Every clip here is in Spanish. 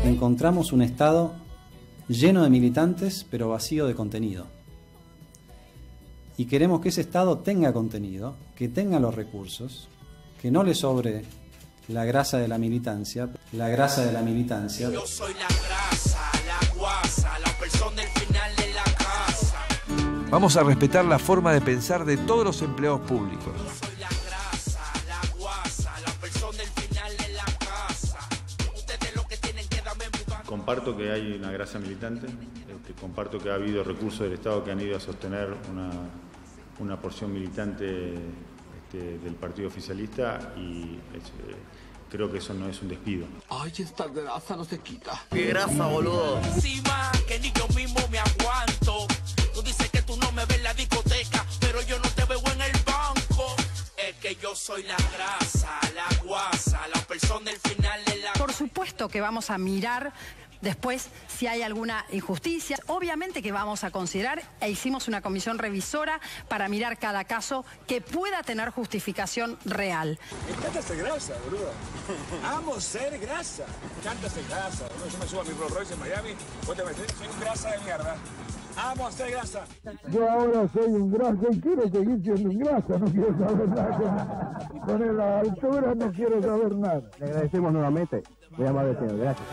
Encontramos un Estado lleno de militantes, pero vacío de contenido. Y queremos que ese Estado tenga contenido, que tenga los recursos, que no le sobre la grasa de la militancia. Yo soy la grasa, la guasa, la persona del final de la casa. Vamos a respetar la forma de pensar de todos los empleados públicos. Yo soy la grasa, la guasa, la persona del final de la casa. Ustedes lo que tienen que darme mi banco. Comparto que hay una grasa militante, comparto que ha habido recursos del Estado que han ido a sostener una porción militante del partido oficialista y creo que eso no es un despido. Ay, esta grasa no se quita. ¡Qué grasa, boludo! Encima que ni yo mismo me aguanto. Tú dices que tú no me ves en la discoteca, pero yo no te veo en el banco. Es que yo soy la grasa, la guasa, la persona del final de la... Por supuesto que vamos a mirar después si hay alguna injusticia. Obviamente que vamos a considerar e hicimos una comisión revisora para mirar cada caso que pueda tener justificación real. Me encanta ser grasa, boludo. Amo ser grasa. Me encanta ser grasa, boludo. Yo me subo a mi Rolls Royce en Miami. Vos te metés, soy un grasa de mierda. Amo ser grasa. Yo ahora soy un grasa y quiero seguir siendo un grasa. No quiero saber nada con la altura, no quiero saber nada. Le agradecemos nuevamente. Muy amable señor. Gracias.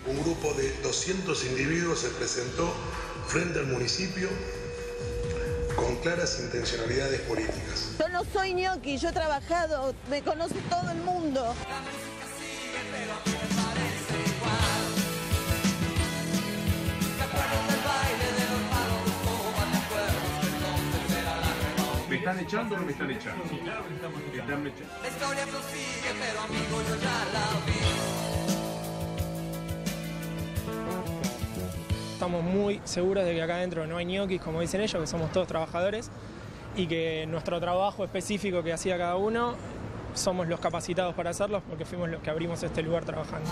Un grupo de 200 individuos se presentó frente al municipio con claras intencionalidades políticas. Yo no soy ñoqui, yo he trabajado, me conoce todo el mundo. ¿Me están echando o no me están echando? Sí, claro que estamos echando. La historia prosigue, pero amigo, yo ya la vi. Estamos muy seguros de que acá adentro no hay ñoquis, como dicen ellos, que somos todos trabajadores y que nuestro trabajo específico que hacía cada uno somos los capacitados para hacerlo porque fuimos los que abrimos este lugar trabajando.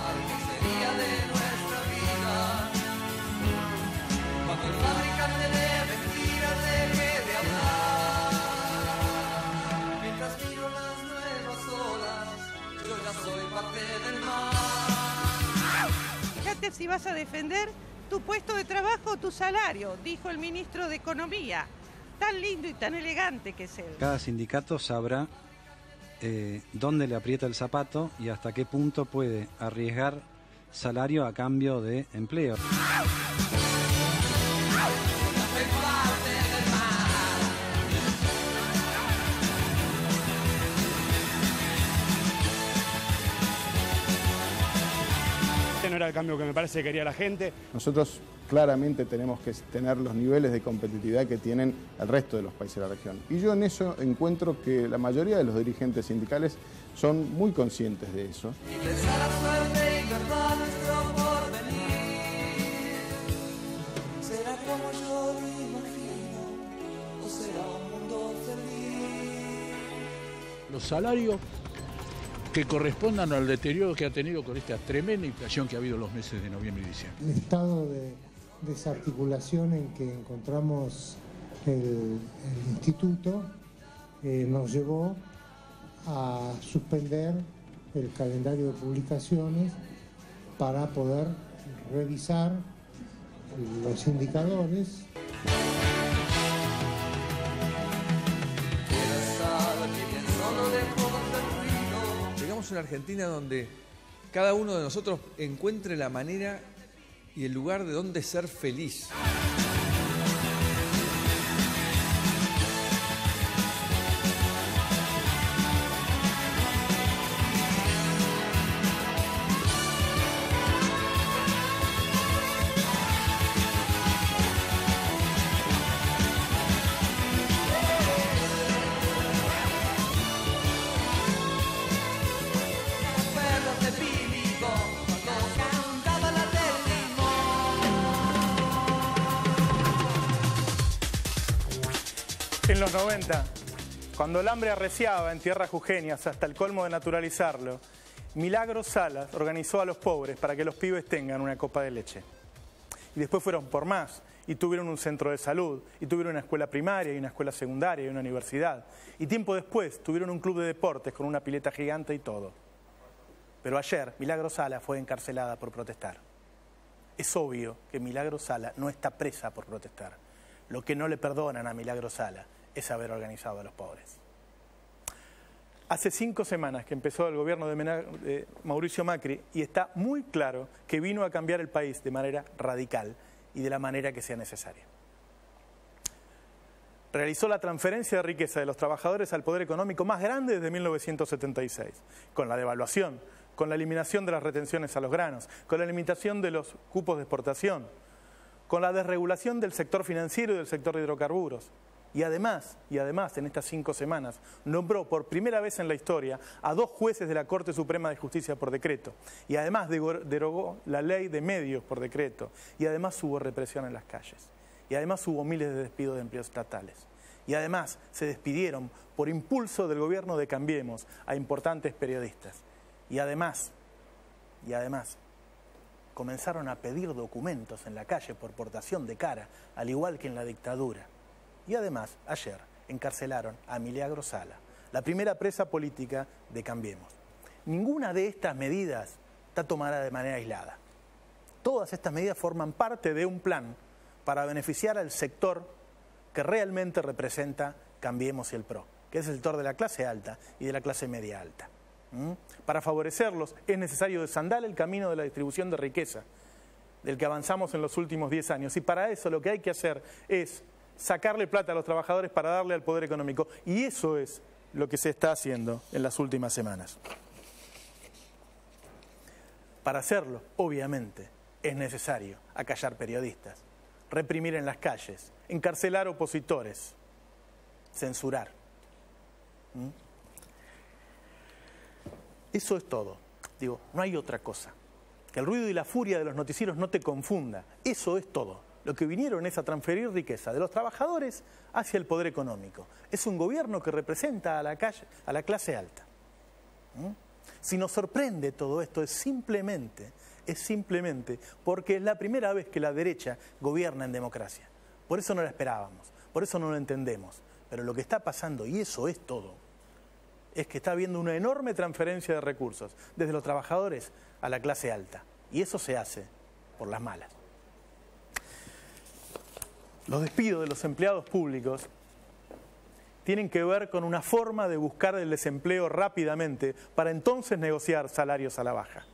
Fíjate si vas a defender tu puesto de trabajo o tu salario, dijo el ministro de Economía. Tan lindo y tan elegante que es él. Cada sindicato sabrá dónde le aprieta el zapato y hasta qué punto puede arriesgar salario a cambio de empleo. No era el cambio que me parece que quería la gente. Nosotros claramente tenemos que tener los niveles de competitividad que tienen el resto de los países de la región. Y yo en eso encuentro que la mayoría de los dirigentes sindicales son muy conscientes de eso. ¿Será como yo lo imagino o será un mundo feliz? Los salarios que correspondan al deterioro que ha tenido con esta tremenda inflación que ha habido en los meses de noviembre y diciembre. El estado de desarticulación en que encontramos el instituto nos llevó a suspender el calendario de publicaciones para poder revisar los indicadores. Llegamos a una Argentina donde cada uno de nosotros encuentre la manera y el lugar de donde ser feliz. En los 90, cuando el hambre arreciaba en tierras jujeñas hasta el colmo de naturalizarlo, Milagros Salas organizó a los pobres para que los pibes tengan una copa de leche. Y después fueron por más y tuvieron un centro de salud, y tuvieron una escuela primaria, y una escuela secundaria, y una universidad. Y tiempo después tuvieron un club de deportes con una pileta gigante y todo. Pero ayer Milagro Sala fue encarcelada por protestar. Es obvio que Milagro Sala no está presa por protestar. Lo que no le perdonan a Milagro Sala es haber organizado a los pobres. Hace 5 semanas que empezó el gobierno de Mauricio Macri y está muy claro que vino a cambiar el país de manera radical y de la manera que sea necesaria. Realizó la transferencia de riqueza de los trabajadores al poder económico más grande desde 1976, con la devaluación, con la eliminación de las retenciones a los granos, con la limitación de los cupos de exportación, con la desregulación del sector financiero y del sector de hidrocarburos. Y además, en estas 5 semanas, nombró por primera vez en la historia a 2 jueces de la Corte Suprema de Justicia por decreto. Y además derogó la ley de medios por decreto. Y además hubo represión en las calles. Y además hubo miles de despidos de empleos estatales. Y además se despidieron por impulso del gobierno de Cambiemos a importantes periodistas. Y además, comenzaron a pedir documentos en la calle por portación de cara, al igual que en la dictadura. Y además, ayer encarcelaron a Milagro Sala, la primera presa política de Cambiemos. Ninguna de estas medidas está tomada de manera aislada. Todas estas medidas forman parte de un plan para beneficiar al sector que realmente representa Cambiemos y el PRO, que es el sector de la clase alta y de la clase media alta. Para favorecerlos es necesario desandar el camino de la distribución de riqueza, del que avanzamos en los últimos 10 años. Y para eso lo que hay que hacer es sacarle plata a los trabajadores para darle al poder económico. Y eso es lo que se está haciendo en las últimas semanas. Para hacerlo, obviamente, es necesario acallar periodistas, reprimir en las calles, encarcelar opositores, censurar. Eso es todo. Digo, no hay otra cosa. Que el ruido y la furia de los noticieros no te confunda. Eso es todo. Lo que vinieron es a transferir riqueza de los trabajadores hacia el poder económico. Es un gobierno que representa a la clase alta. Si nos sorprende todo esto es simplemente porque es la primera vez que la derecha gobierna en democracia. Por eso no la esperábamos, por eso no lo entendemos. Pero lo que está pasando, y eso es todo, es que está habiendo una enorme transferencia de recursos desde los trabajadores a la clase alta. Y eso se hace por las malas. Los despidos de los empleados públicos tienen que ver con una forma de buscar el desempleo rápidamente para entonces negociar salarios a la baja.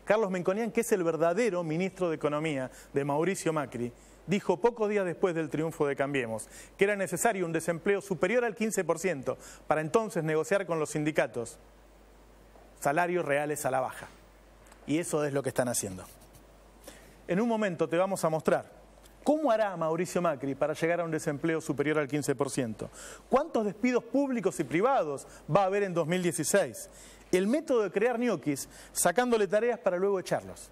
Carlos Melconian, que es el verdadero ministro de Economía de Mauricio Macri, dijo pocos días después del triunfo de Cambiemos que era necesario un desempleo superior al 15% para entonces negociar con los sindicatos salarios reales a la baja. Y eso es lo que están haciendo. En un momento te vamos a mostrar cómo hará Mauricio Macri para llegar a un desempleo superior al 15%. ¿Cuántos despidos públicos y privados va a haber en 2016? El método de crear ñoquis sacándole tareas para luego echarlos.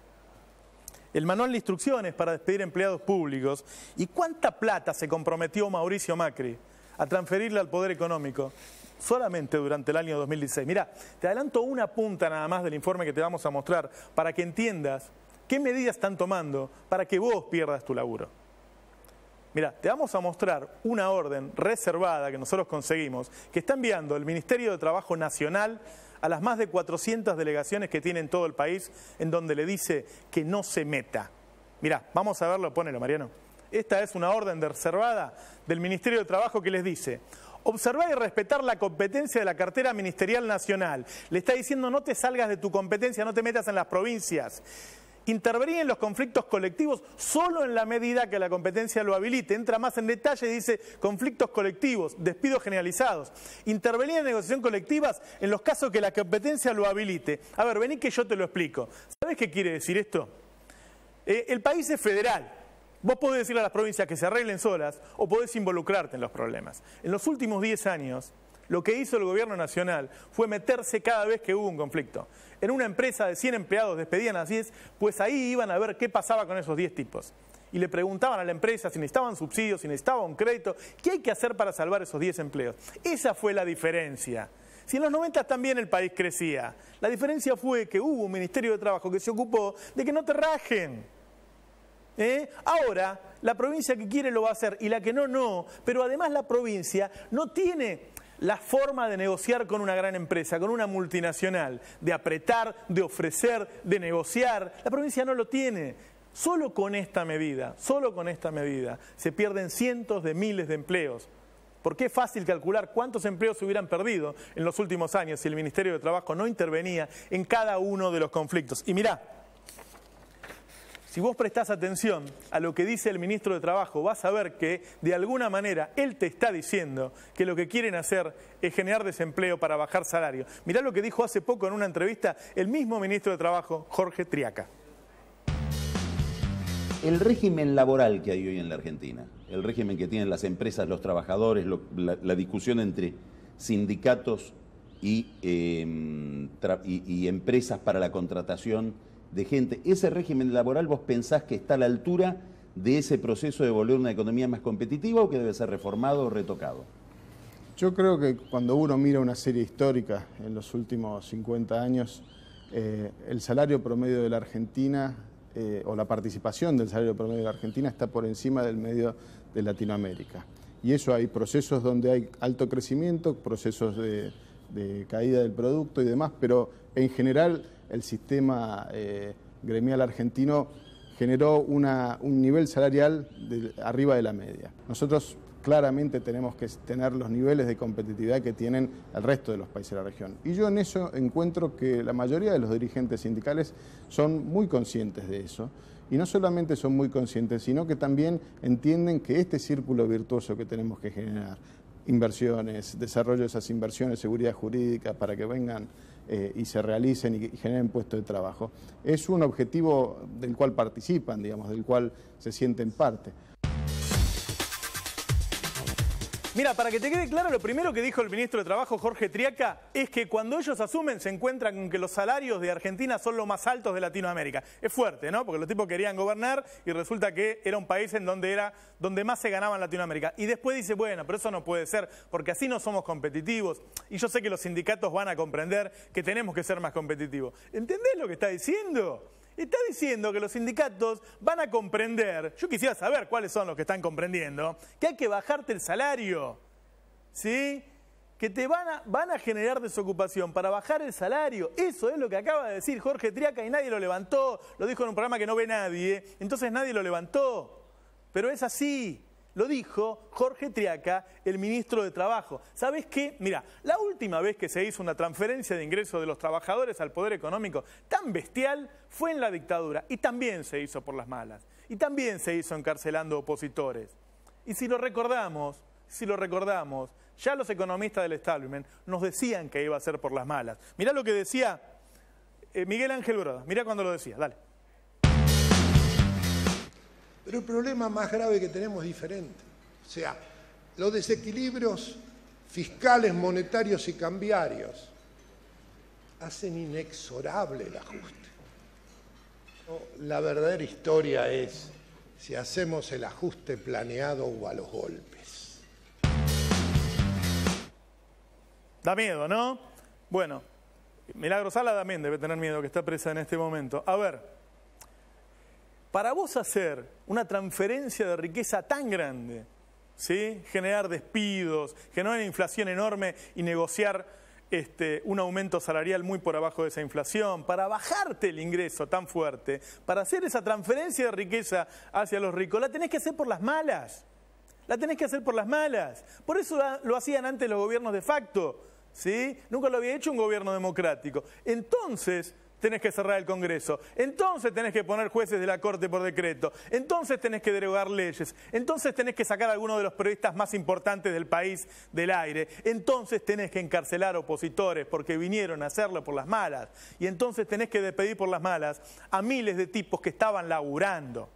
El manual de instrucciones para despedir empleados públicos y cuánta plata se comprometió Mauricio Macri a transferirle al poder económico solamente durante el año 2016. Mirá, te adelanto una punta nada más del informe que te vamos a mostrar para que entiendas qué medidas están tomando para que vos pierdas tu laburo. Mirá, te vamos a mostrar una orden reservada que nosotros conseguimos, que está enviando el Ministerio de Trabajo Nacional a las más de 400 delegaciones que tiene en todo el país, en donde le dice que no se meta. Mirá, vamos a verlo, ponelo, Mariano. Esta es una orden reservada del Ministerio de Trabajo que les dice: observar y respetar la competencia de la cartera ministerial nacional. Le está diciendo: no te salgas de tu competencia, no te metas en las provincias. Intervenir en los conflictos colectivos solo en la medida que la competencia lo habilite. Entra más en detalle y dice: conflictos colectivos, despidos generalizados. Intervenir en negociación colectivas en los casos que la competencia lo habilite. A ver, vení que yo te lo explico. ¿Sabés qué quiere decir esto? El país es federal. Vos podés decirle a las provincias que se arreglen solas o podés involucrarte en los problemas. En los últimos 10 años, lo que hizo el gobierno nacional fue meterse cada vez que hubo un conflicto. En una empresa de 100 empleados despedían a 10, pues ahí iban a ver qué pasaba con esos 10 tipos. Y le preguntaban a la empresa si necesitaban subsidios, si necesitaban un crédito, qué hay que hacer para salvar esos 10 empleos. Esa fue la diferencia. Si en los 90 también el país crecía, la diferencia fue que hubo un Ministerio de Trabajo que se ocupó de que no te rajen. Ahora, la provincia que quiere lo va a hacer y la que no, no. Pero además la provincia no tiene la forma de negociar con una gran empresa, con una multinacional, de apretar, de ofrecer, de negociar. La provincia no lo tiene. Solo con esta medida, se pierden cientos de miles de empleos. Porque es fácil calcular cuántos empleos se hubieran perdido en los últimos años si el Ministerio de Trabajo no intervenía en cada uno de los conflictos. Y mirá, si vos prestás atención a lo que dice el ministro de Trabajo, vas a ver que de alguna manera él te está diciendo que lo que quieren hacer es generar desempleo para bajar salario. Mirá lo que dijo hace poco en una entrevista el mismo ministro de Trabajo, Jorge Triaca. El régimen laboral que hay hoy en la Argentina, el régimen que tienen las empresas, los trabajadores, la discusión entre sindicatos y empresas para la contratación de gente, ese régimen laboral, ¿vos pensás que está a la altura de ese proceso de volver una economía más competitiva o que debe ser reformado o retocado? Yo creo que cuando uno mira una serie histórica en los últimos 50 años, el salario promedio de la Argentina, o la participación del salario promedio de la Argentina está por encima del medio de Latinoamérica. Y eso hay procesos donde hay alto crecimiento, procesos de caída del producto y demás, pero en general el sistema gremial argentino generó un nivel salarial arriba de la media. Nosotros claramente tenemos que tener los niveles de competitividad que tienen el resto de los países de la región. Y yo en eso encuentro que la mayoría de los dirigentes sindicales son muy conscientes de eso. Y no solamente son muy conscientes, sino que también entienden que este círculo virtuoso que tenemos que generar, inversiones, desarrollo de esas inversiones, seguridad jurídica para que vengan y se realicen y generen puestos de trabajo, es un objetivo del cual participan, digamos, del cual se sienten parte. Mira, para que te quede claro, lo primero que dijo el ministro de Trabajo, Jorge Triaca, es que cuando ellos asumen se encuentran con que los salarios de Argentina son los más altos de Latinoamérica. Es fuerte, ¿no? Porque los tipos querían gobernar y resulta que era un país en donde más se ganaba en Latinoamérica. Y después dice, bueno, pero eso no puede ser, porque así no somos competitivos. Y yo sé que los sindicatos van a comprender que tenemos que ser más competitivos. ¿Entendés lo que está diciendo? Está diciendo que los sindicatos van a comprender, yo quisiera saber cuáles son los que están comprendiendo, que hay que bajarte el salario, ¿sí? Que te van a generar desocupación para bajar el salario. Eso es lo que acaba de decir Jorge Triaca y nadie lo levantó. Lo dijo en un programa que no ve nadie, entonces nadie lo levantó. Pero es así. Lo dijo Jorge Triaca, el ministro de Trabajo. ¿Sabes qué? Mira, la última vez que se hizo una transferencia de ingresos de los trabajadores al poder económico tan bestial fue en la dictadura. Y también se hizo por las malas. Y también se hizo encarcelando opositores. Y si lo recordamos, ya los economistas del establishment nos decían que iba a ser por las malas. Mirá lo que decía Miguel Ángel Broda. Mirá cuando lo decía, dale. Pero el problema más grave que tenemos es diferente. O sea, los desequilibrios fiscales, monetarios y cambiarios hacen inexorable el ajuste. La verdadera historia es si hacemos el ajuste planeado o a los golpes. Da miedo, ¿no? Bueno, Milagro Sala también debe tener miedo, que está presa en este momento. A ver. Para vos hacer una transferencia de riqueza tan grande, ¿sí? Generar despidos, generar una inflación enorme y negociar un aumento salarial muy por abajo de esa inflación, para bajarte el ingreso tan fuerte, para hacer esa transferencia de riqueza hacia los ricos, la tenés que hacer por las malas. La tenés que hacer por las malas. Por eso lo hacían antes los gobiernos de facto, ¿sí? Nunca lo había hecho un gobierno democrático. Entonces tenés que cerrar el Congreso, entonces tenés que poner jueces de la Corte por decreto, entonces tenés que derogar leyes, entonces tenés que sacar a algunos de los periodistas más importantes del país del aire, entonces tenés que encarcelar opositores porque vinieron a hacerlo por las malas, y entonces tenés que despedir por las malas a miles de tipos que estaban laburando.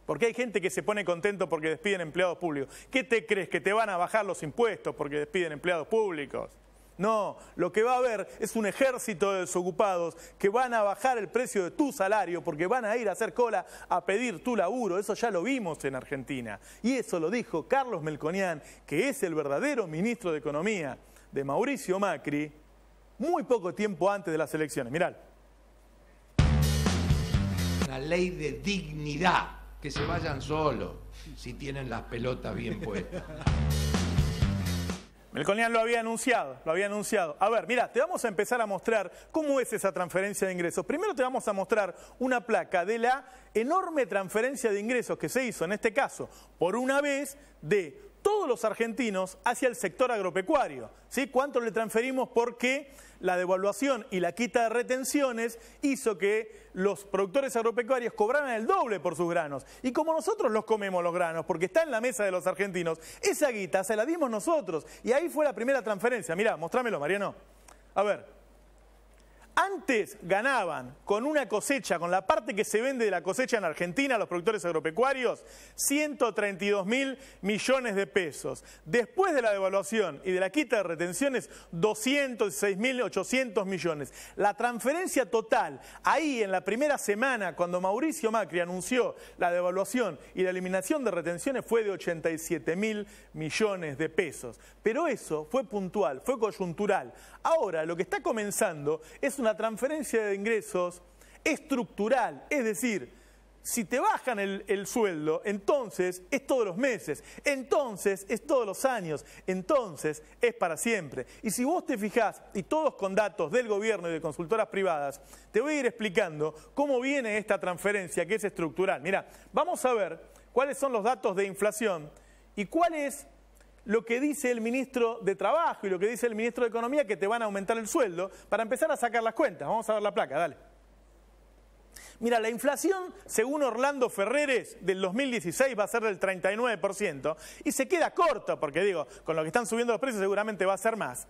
Porque hay gente que se pone contento porque despiden empleados públicos. ¿Qué te crees? ¿Que te van a bajar los impuestos porque despiden empleados públicos? No, lo que va a haber es un ejército de desocupados que van a bajar el precio de tu salario porque van a ir a hacer cola a pedir tu laburo. Eso ya lo vimos en Argentina. Y eso lo dijo Carlos Melconian, que es el verdadero ministro de Economía de Mauricio Macri, muy poco tiempo antes de las elecciones. Mirá. Una ley de dignidad. que se vayan solos, si tienen las pelotas bien puestas. Melconian lo había anunciado. A ver, mira, te vamos a empezar a mostrar cómo es esa transferencia de ingresos. Primero te vamos a mostrar una placa de la enorme transferencia de ingresos que se hizo, en este caso, por una vez, de todos los argentinos hacia el sector agropecuario. ¿Sí? ¿Cuánto le transferimos? Porque la devaluación y la quita de retenciones hizo que los productores agropecuarios cobraran el doble por sus granos. Y como nosotros los comemos los granos, porque está en la mesa de los argentinos, esa guita se la dimos nosotros. Y ahí fue la primera transferencia. Mirá, mostrámelo, Mariano. A ver. Antes ganaban con una cosecha, con la parte que se vende de la cosecha en Argentina, los productores agropecuarios, 132.000 millones de pesos. Después de la devaluación y de la quita de retenciones, 206.800 millones. La transferencia total, ahí en la primera semana, cuando Mauricio Macri anunció la devaluación y la eliminación de retenciones, fue de 87.000 millones de pesos. Pero eso fue puntual, fue coyuntural. Ahora lo que está comenzando es una transferencia de ingresos estructural, es decir, si te bajan el sueldo, entonces es todos los meses, entonces es todos los años, entonces es para siempre. Y si vos te fijás, y todos con datos del gobierno y de consultoras privadas, te voy a ir explicando cómo viene esta transferencia que es estructural. Mirá, vamos a ver cuáles son los datos de inflación y cuál es lo que dice el ministro de Trabajo y lo que dice el ministro de Economía, que te van a aumentar el sueldo, para empezar a sacar las cuentas. Vamos a ver la placa, dale. Mira, la inflación, según Orlando Ferreres, del 2016 va a ser del 39% y se queda corta, porque digo, con lo que están subiendo los precios seguramente va a ser más.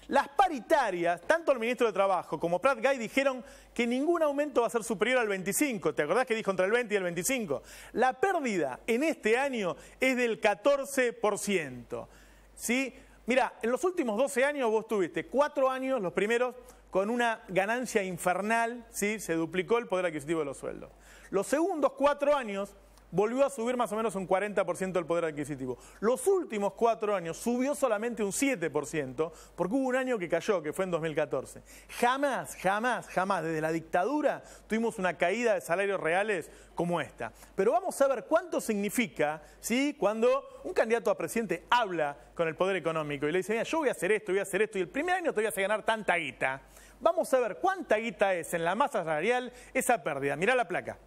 Las paritarias, tanto el ministro de Trabajo como Prat Gay dijeron que ningún aumento va a ser superior al 25%. ¿Te acordás que dijo entre el 20 y el 25%? La pérdida en este año es del 14%. ¿Sí? Mira, en los últimos 12 años vos tuviste 4 años, los primeros, con una ganancia infernal, ¿sí? Se duplicó el poder adquisitivo de los sueldos. Los segundos 4 años volvió a subir más o menos un 40% el poder adquisitivo. Los últimos 4 años subió solamente un 7%, porque hubo un año que cayó, que fue en 2014. Jamás, desde la dictadura tuvimos una caída de salarios reales como esta. Pero vamos a ver cuánto significa, ¿sí? Cuando un candidato a presidente habla con el poder económico y le dice, mira, yo voy a hacer esto, y el primer año te voy a hacer ganar tanta guita. Vamos a ver cuánta guita es en la masa salarial esa pérdida. Mirá la placa.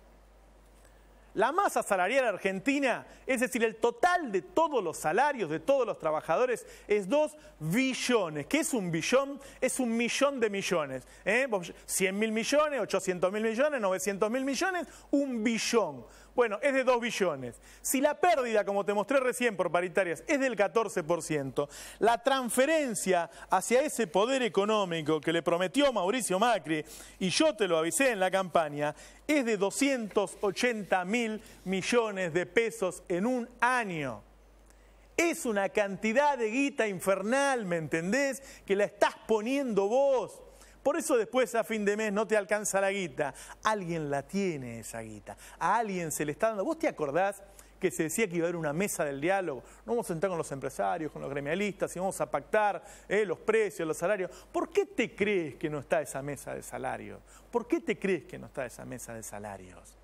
La masa salarial argentina, es decir, el total de todos los salarios de todos los trabajadores, es 2 billones. ¿Qué es un billón? Es un millón de millones. 100.000 millones, 800.000 millones, 900.000 millones, un billón. Bueno, es de 2 billones. Si la pérdida, como te mostré recién por paritarias, es del 14%, la transferencia hacia ese poder económico que le prometió Mauricio Macri, y yo te lo avisé en la campaña, es de 280.000 millones de pesos en un año. Es una cantidad de guita infernal, ¿me entendés? Que la estás poniendo vos. Por eso después a fin de mes no te alcanza la guita. Alguien la tiene esa guita. A alguien se le está dando. ¿Vos te acordás que se decía que iba a haber una mesa del diálogo? No vamos a sentar con los empresarios, con los gremialistas y vamos a pactar los precios, los salarios. ¿Por qué te crees que no está esa mesa de salarios? ¿Por qué te crees que no está esa mesa de salarios?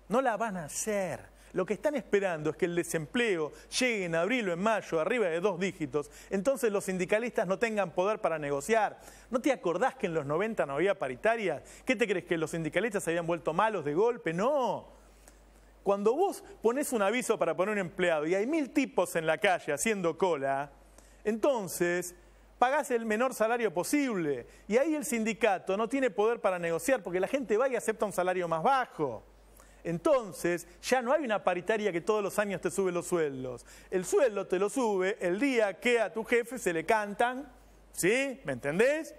No la van a hacer. Lo que están esperando es que el desempleo llegue en abril o en mayo arriba de 2 dígitos, entonces los sindicalistas no tengan poder para negociar. ¿No te acordás que en los 90 no había paritarias? ¿Qué te crees, que los sindicalistas se habían vuelto malos de golpe? No. Cuando vos ponés un aviso para poner un empleado y hay 1000 tipos en la calle haciendo cola, entonces pagás el menor salario posible y ahí el sindicato no tiene poder para negociar porque la gente va y acepta un salario más bajo. Entonces, ya no hay una paritaria que todos los años te sube los sueldos. El sueldo te lo sube el día que a tu jefe se le cantan, ¿sí? ¿Me entendés?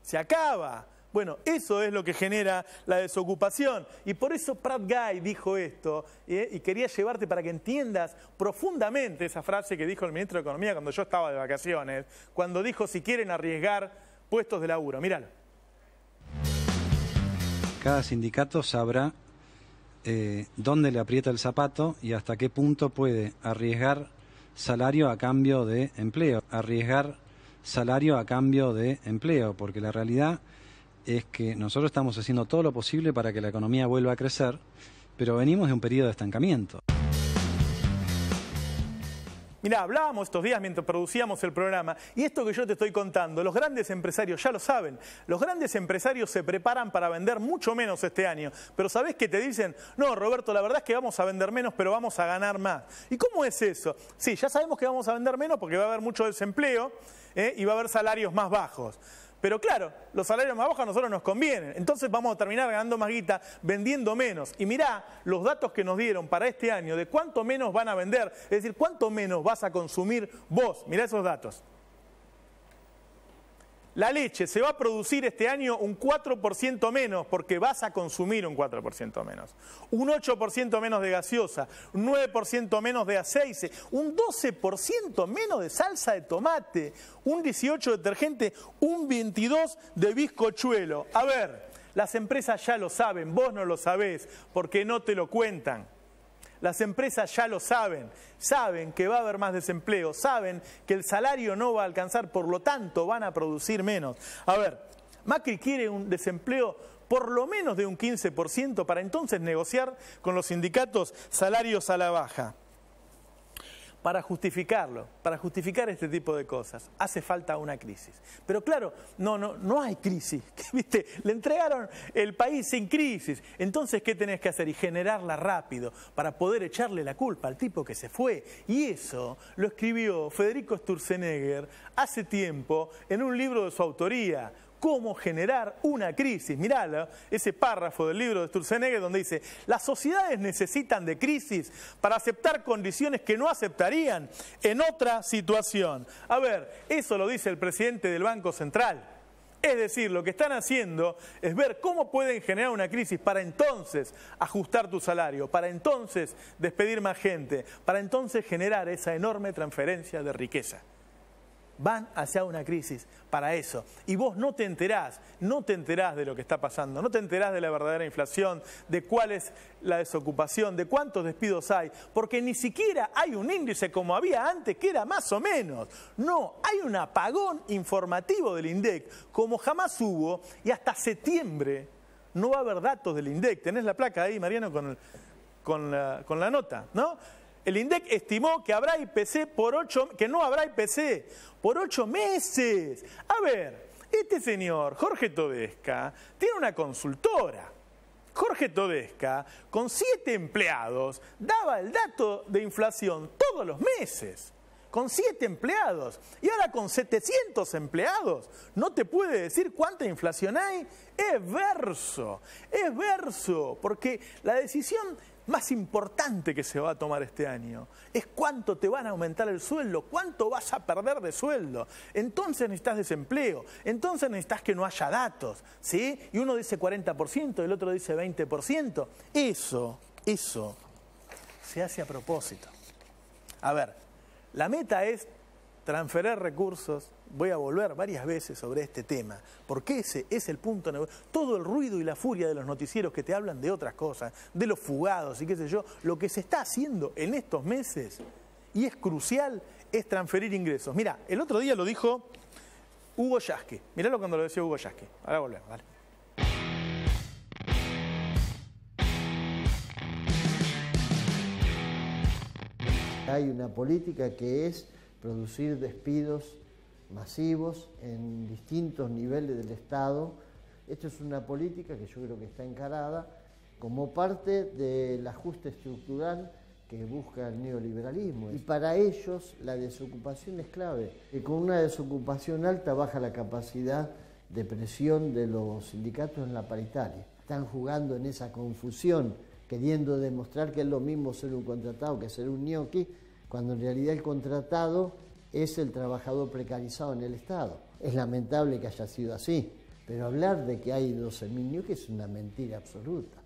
Se acaba. Bueno, eso es lo que genera la desocupación. Y por eso Prat Gay dijo esto, y quería llevarte para que entiendas profundamente esa frase que dijo el ministro de Economía cuando yo estaba de vacaciones, cuando dijo si quieren arriesgar puestos de laburo. Míralo. Cada sindicato sabrá dónde le aprieta el zapato y hasta qué punto puede arriesgar salario a cambio de empleo. Arriesgar salario a cambio de empleo, porque la realidad es que nosotros estamos haciendo todo lo posible para que la economía vuelva a crecer, pero venimos de un periodo de estancamiento. Mirá, hablábamos estos días mientras producíamos el programa, y esto que yo te estoy contando, los grandes empresarios ya lo saben. Los grandes empresarios se preparan para vender mucho menos este año. Pero ¿sabés qué te dicen? No, Roberto, la verdad es que vamos a vender menos, pero vamos a ganar más. ¿Y cómo es eso? Sí, ya sabemos que vamos a vender menos porque va a haber mucho desempleo y va a haber salarios más bajos. Pero claro, los salarios más bajos a nosotros nos convienen. Entonces vamos a terminar ganando más guita, vendiendo menos. Y mirá los datos que nos dieron para este año de cuánto menos van a vender. Es decir, cuánto menos vas a consumir vos. Mirá esos datos. La leche se va a producir este año un 4% menos porque vas a consumir un 4% menos. Un 8% menos de gaseosa, un 9% menos de aceite, un 12% menos de salsa de tomate, un 18% de detergente, un 22% de bizcochuelo. A ver, las empresas ya lo saben, vos no lo sabés porque no te lo cuentan. Las empresas ya lo saben, saben que va a haber más desempleo, saben que el salario no va a alcanzar, por lo tanto van a producir menos. A ver, Macri quiere un desempleo por lo menos de un 15% para entonces negociar con los sindicatos salarios a la baja. Para justificarlo, para justificar este tipo de cosas, hace falta una crisis. Pero claro, no hay crisis, ¿viste? Le entregaron el país sin crisis. Entonces, ¿qué tenés que hacer? Y generarla rápido, para poder echarle la culpa al tipo que se fue. Y eso lo escribió Federico Sturzenegger hace tiempo en un libro de su autoría. Cómo generar una crisis. Mirá ese párrafo del libro de Sturzenegger donde dice: las sociedades necesitan de crisis para aceptar condiciones que no aceptarían en otra situación. A ver, eso lo dice el presidente del Banco Central. Es decir, lo que están haciendo es ver cómo pueden generar una crisis para entonces ajustar tu salario, para entonces despedir más gente, para entonces generar esa enorme transferencia de riqueza. Van hacia una crisis para eso. Y vos no te enterás de lo que está pasando, no te enterás de la verdadera inflación, de cuál es la desocupación, de cuántos despidos hay, porque ni siquiera hay un índice como había antes, que era más o menos. No, hay un apagón informativo del INDEC, como jamás hubo, y hasta septiembre no va a haber datos del INDEC. Tenés la placa ahí, Mariano, con la nota, ¿no? El INDEC estimó que habrá IPC que no habrá IPC por 8 meses. A ver, este señor, Jorge Todesca, tiene una consultora. Jorge Todesca, con 7 empleados, daba el dato de inflación todos los meses. Con 7 empleados. Y ahora con 700 empleados, ¿no te puede decir cuánta inflación hay? Es verso, porque la decisión más importante que se va a tomar este año es cuánto te van a aumentar el sueldo, cuánto vas a perder de sueldo. Entonces necesitas desempleo, entonces necesitas que no haya datos, ¿sí? Y uno dice 40%, el otro dice 20%. Eso se hace a propósito. A ver, la meta es transferir recursos. Voy a volver varias veces sobre este tema, porque ese es el punto. Todo el ruido y la furia de los noticieros que te hablan de otras cosas, de los fugados y qué sé yo, lo que se está haciendo en estos meses, y es crucial, es transferir ingresos. Mira, el otro día lo dijo Hugo Yasky. Miralo cuando lo decía Hugo Yasky. Ahora volvemos, ¿vale? Hay una política que es producir despidos masivos en distintos niveles del Estado. Esto es una política que yo creo que está encarada como parte del ajuste estructural que busca el neoliberalismo. Y para ellos la desocupación es clave. Y con una desocupación alta baja la capacidad de presión de los sindicatos en la paritaria. Están jugando en esa confusión, queriendo demostrar que es lo mismo ser un contratado que ser un ñoqui, cuando en realidad el contratado es el trabajador precarizado en el Estado. Es lamentable que haya sido así, pero hablar de que hay 12.000 ñoquis es una mentira absoluta.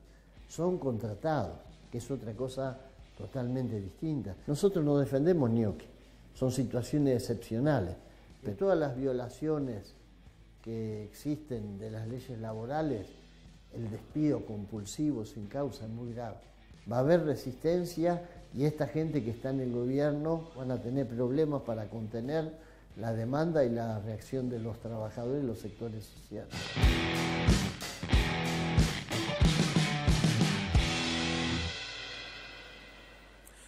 Son contratados, que es otra cosa totalmente distinta. Nosotros no defendemos ñoquis, son situaciones excepcionales, pero todas las violaciones que existen de las leyes laborales, el despido compulsivo sin causa es muy grave. Va a haber resistencia y esta gente que está en el gobierno van a tener problemas para contener la demanda y la reacción de los trabajadores y los sectores sociales.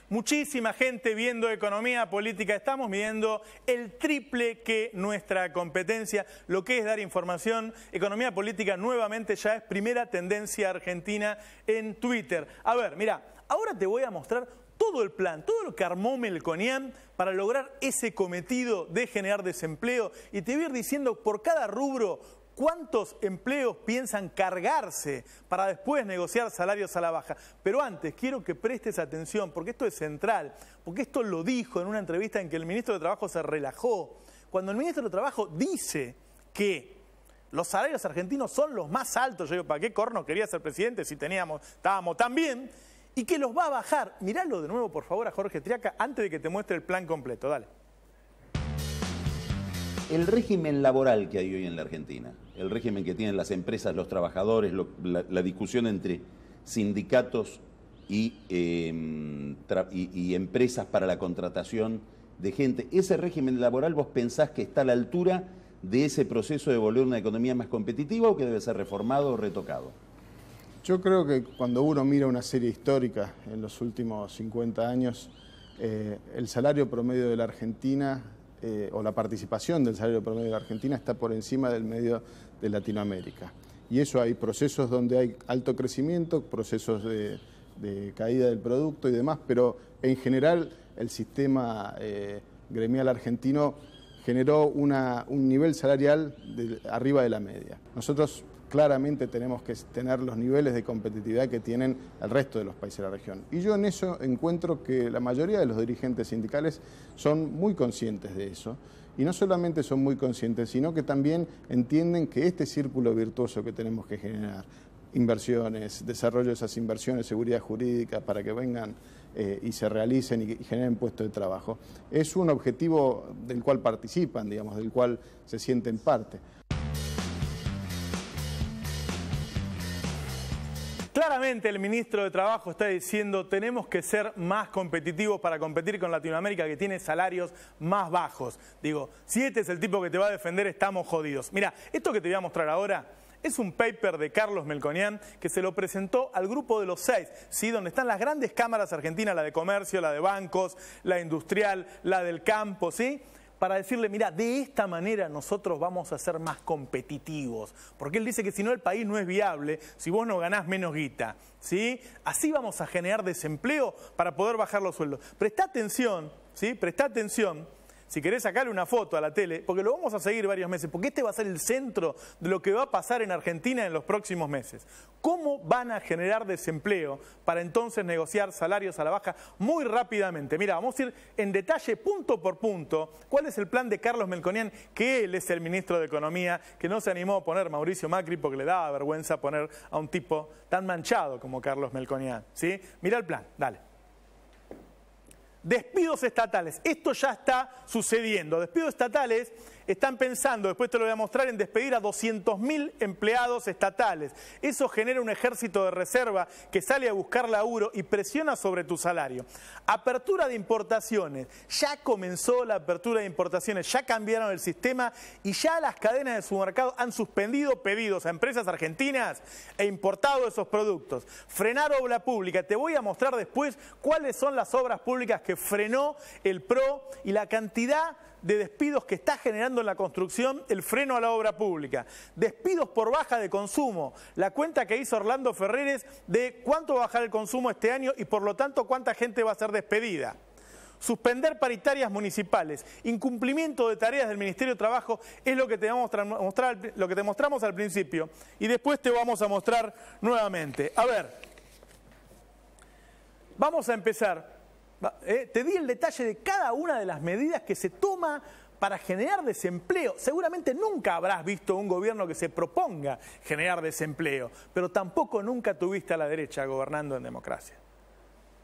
muchísima gente viendo economía política. Estamos midiendo el triple que nuestra competencia, lo que es dar información. Economía política nuevamente ya es primera tendencia argentina en Twitter. A ver, mira, ahora te voy a mostrar todo el plan, todo lo que armó Melconian para lograr ese cometido de generar desempleo, y te voy a ir diciendo por cada rubro cuántos empleos piensan cargarse para después negociar salarios a la baja. Pero antes quiero que prestes atención, porque esto es central, porque esto lo dijo en una entrevista en que el ministro de Trabajo se relajó. Cuando el ministro de Trabajo dice que los salarios argentinos son los más altos, yo digo, ¿para qué corno quería ser presidente si estábamos tan bien? Y que los va a bajar. Míralo de nuevo, por favor, a Jorge Triaca, antes de que te muestre el plan completo. Dale. El régimen laboral que hay hoy en la Argentina, el régimen que tienen las empresas, los trabajadores, la discusión entre sindicatos y empresas para la contratación de gente, ese régimen laboral, ¿vos pensás que está a la altura de ese proceso de volver una economía más competitiva o que debe ser reformado o retocado? Yo creo que cuando uno mira una serie histórica en los últimos 50 años, el salario promedio de la Argentina, o la participación del salario promedio de la Argentina, está por encima del medio de Latinoamérica. Y eso hay procesos donde hay alto crecimiento, procesos de caída del producto y demás, pero en general el sistema gremial argentino generó un nivel salarial arriba de la media. Nosotros claramente tenemos que tener los niveles de competitividad que tienen el resto de los países de la región. Y yo en eso encuentro que la mayoría de los dirigentes sindicales son muy conscientes de eso. Y no solamente son muy conscientes, sino que también entienden que este círculo virtuoso que tenemos que generar, inversiones, desarrollo de esas inversiones, seguridad jurídica, para que vengan y se realicen y generen puestos de trabajo, es un objetivo del cual participan, digamos, del cual se sienten parte. Claramente el ministro de Trabajo está diciendo tenemos que ser más competitivos para competir con Latinoamérica, que tiene salarios más bajos. Digo, si este es el tipo que te va a defender, estamos jodidos. Mira, esto que te voy a mostrar ahora es un paper de Carlos Melconian que se lo presentó al grupo de los 6, ¿sí? Donde están las grandes cámaras argentinas, la de comercio, la de bancos, la industrial, la del campo, ¿sí? Para decirle, mira, de esta manera nosotros vamos a ser más competitivos. Porque él dice que si no el país no es viable, si vos no ganás menos guita, ¿sí? Así vamos a generar desempleo para poder bajar los sueldos. Prestá atención, ¿sí? Prestá atención. Si querés sacarle una foto a la tele, porque lo vamos a seguir varios meses, porque este va a ser el centro de lo que va a pasar en Argentina en los próximos meses. ¿Cómo van a generar desempleo para entonces negociar salarios a la baja muy rápidamente? Mira, vamos a ir en detalle, punto por punto, cuál es el plan de Carlos Melconian, que él es el ministro de Economía, que no se animó a poner Mauricio Macri porque le daba vergüenza poner a un tipo tan manchado como Carlos Melconian, ¿sí? Mira el plan, dale. Despidos estatales, esto ya está sucediendo. Despidos estatales están pensando, después te lo voy a mostrar, en despedir a 200.000 empleados estatales. Eso genera un ejército de reserva que sale a buscar laburo y presiona sobre tu salario. Apertura de importaciones, ya comenzó la apertura de importaciones, ya cambiaron el sistema y ya las cadenas de supermercados han suspendido pedidos a empresas argentinas e importado esos productos. Frenar obra pública, te voy a mostrar después cuáles son las obras públicas que frenó el PRO y la cantidad de despidos que está generando en la construcción el freno a la obra pública. Despidos por baja de consumo. La cuenta que hizo Orlando Ferreres de cuánto va a bajar el consumo este año y por lo tanto cuánta gente va a ser despedida. Suspender paritarias municipales. Incumplimiento de tareas del Ministerio de Trabajo es lo que te vamos a mostrar, lo que te mostramos al principio y después te vamos a mostrar nuevamente. A ver, vamos a empezar. Te di el detalle de cada una de las medidas que se toma para generar desempleo. Seguramente nunca habrás visto un gobierno que se proponga generar desempleo, pero tampoco nunca tuviste a la derecha gobernando en democracia.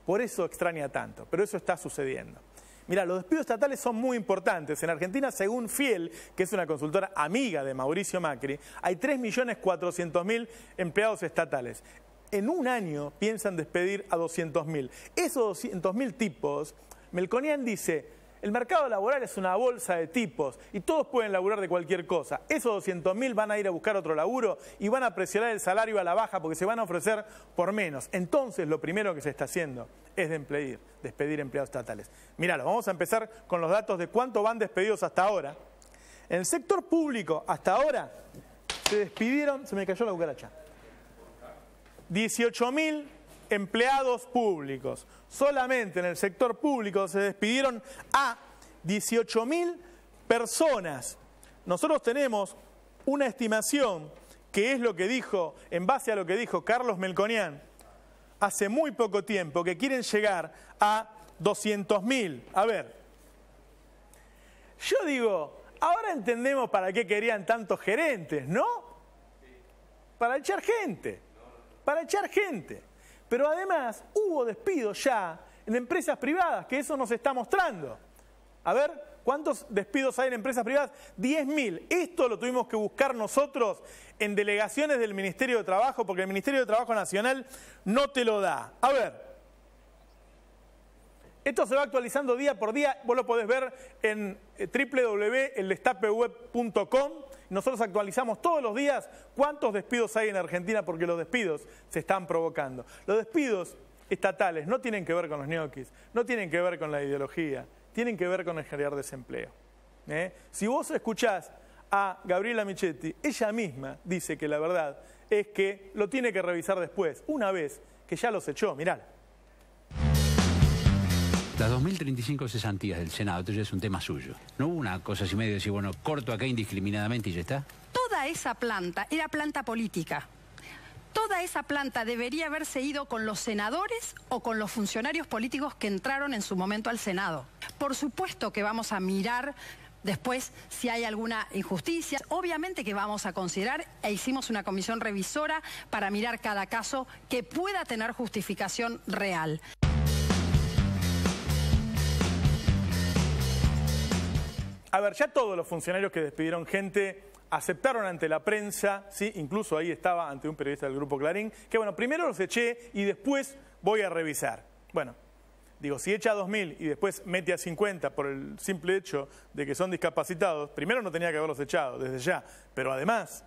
Por eso extraña tanto, pero eso está sucediendo. Mira, los despidos estatales son muy importantes. En Argentina, según Fiel, que es una consultora amiga de Mauricio Macri, hay 3.400.000 empleados estatales. En un año piensan despedir a 200.000. Esos 200.000 tipos, Melconian dice, el mercado laboral es una bolsa de tipos y todos pueden laburar de cualquier cosa. Esos 200.000 van a ir a buscar otro laburo y van a presionar el salario a la baja porque se van a ofrecer por menos. Entonces lo primero que se está haciendo es despedir empleados estatales. Míralo, vamos a empezar con los datos de cuánto van despedidos hasta ahora. En el sector público hasta ahora se despidieron, se me cayó la cucaracha, 18.000 empleados públicos. Solamente en el sector público se despidieron a 18.000 personas. Nosotros tenemos una estimación que es lo que dijo, en base a lo que dijo Carlos Melconian hace muy poco tiempo, que quieren llegar a 200.000. A ver, yo digo, ahora entendemos para qué querían tantos gerentes, ¿no? Para echar gente, Pero además hubo despidos ya en empresas privadas, que eso nos está mostrando. A ver, ¿cuántos despidos hay en empresas privadas? 10.000. Esto lo tuvimos que buscar nosotros en delegaciones del Ministerio de Trabajo, porque el Ministerio de Trabajo Nacional no te lo da. A ver, esto se va actualizando día por día. Vos lo podés ver en www.eldestapeweb.com. Nosotros actualizamos todos los días cuántos despidos hay en Argentina, porque los despidos se están provocando. Los despidos estatales no tienen que ver con los ñoquis, no tienen que ver con la ideología, tienen que ver con el generar desempleo. Si vos escuchás a Gabriela Michetti, ella misma dice que la verdad es que lo tiene que revisar después, una vez que ya los echó. Mirá. Las 2.035 cesantías del Senado, esto ya es un tema suyo. ¿No hubo una cosa así medio de decir, bueno, corto acá indiscriminadamente y ya está? Toda esa planta era planta política. Toda esa planta debería haberse ido con los senadores o con los funcionarios políticos que entraron en su momento al Senado. Por supuesto que vamos a mirar después si hay alguna injusticia. Obviamente que vamos a considerar, e hicimos una comisión revisora para mirar cada caso que pueda tener justificación real. A ver, ya todos los funcionarios que despidieron gente aceptaron ante la prensa, ¿sí? Incluso ahí estaba ante un periodista del Grupo Clarín, que bueno, primero los eché y después voy a revisar. Bueno, digo, si echa a 2.000 y después mete a 50 por el simple hecho de que son discapacitados, primero no tenía que haberlos echado desde ya, pero además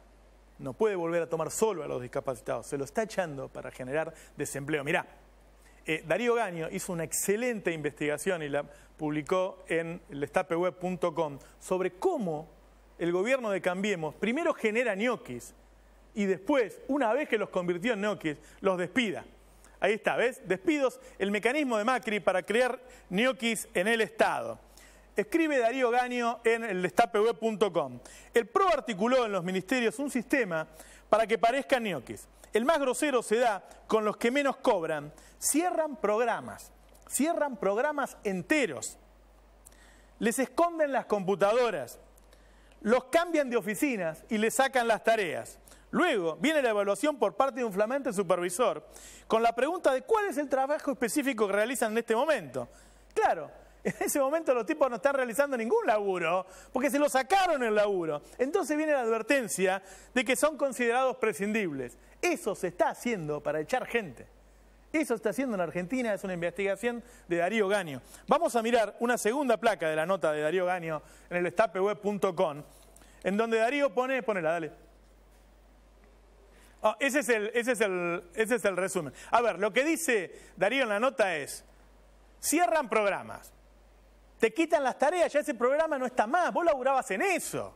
no puede volver a tomar solo a los discapacitados, se lo está echando para generar desempleo. Mirá, Darío Gaño hizo una excelente investigación y la publicó en eldestapeweb.com sobre cómo el gobierno de Cambiemos primero genera ñoquis y después, una vez que los convirtió en ñoquis, los despida. Ahí está, ¿ves? Despidos, el mecanismo de Macri para crear ñoquis en el Estado. Escribe Darío Gaño en eldestapeweb.com. El PRO articuló en los ministerios un sistema para que parezcan ñoquis. El más grosero se da con los que menos cobran. Cierran programas enteros. Les esconden las computadoras. Los cambian de oficinas y les sacan las tareas. Luego viene la evaluación por parte de un flamante supervisor con la pregunta de cuál es el trabajo específico que realizan en este momento. Claro, en ese momento los tipos no están realizando ningún laburo porque se lo sacaron el laburo. Entonces viene la advertencia de que son considerados prescindibles. Eso se está haciendo para echar gente. Eso está haciendo en Argentina, es una investigación de Darío Gaño. Vamos a mirar una segunda placa de la nota de Darío Gaño en eldestapeweb.com, en donde Darío ponela, dale. Oh, ese es el resumen. A ver, lo que dice Darío en la nota es, cierran programas, te quitan las tareas, ya ese programa no está más, vos laburabas en eso.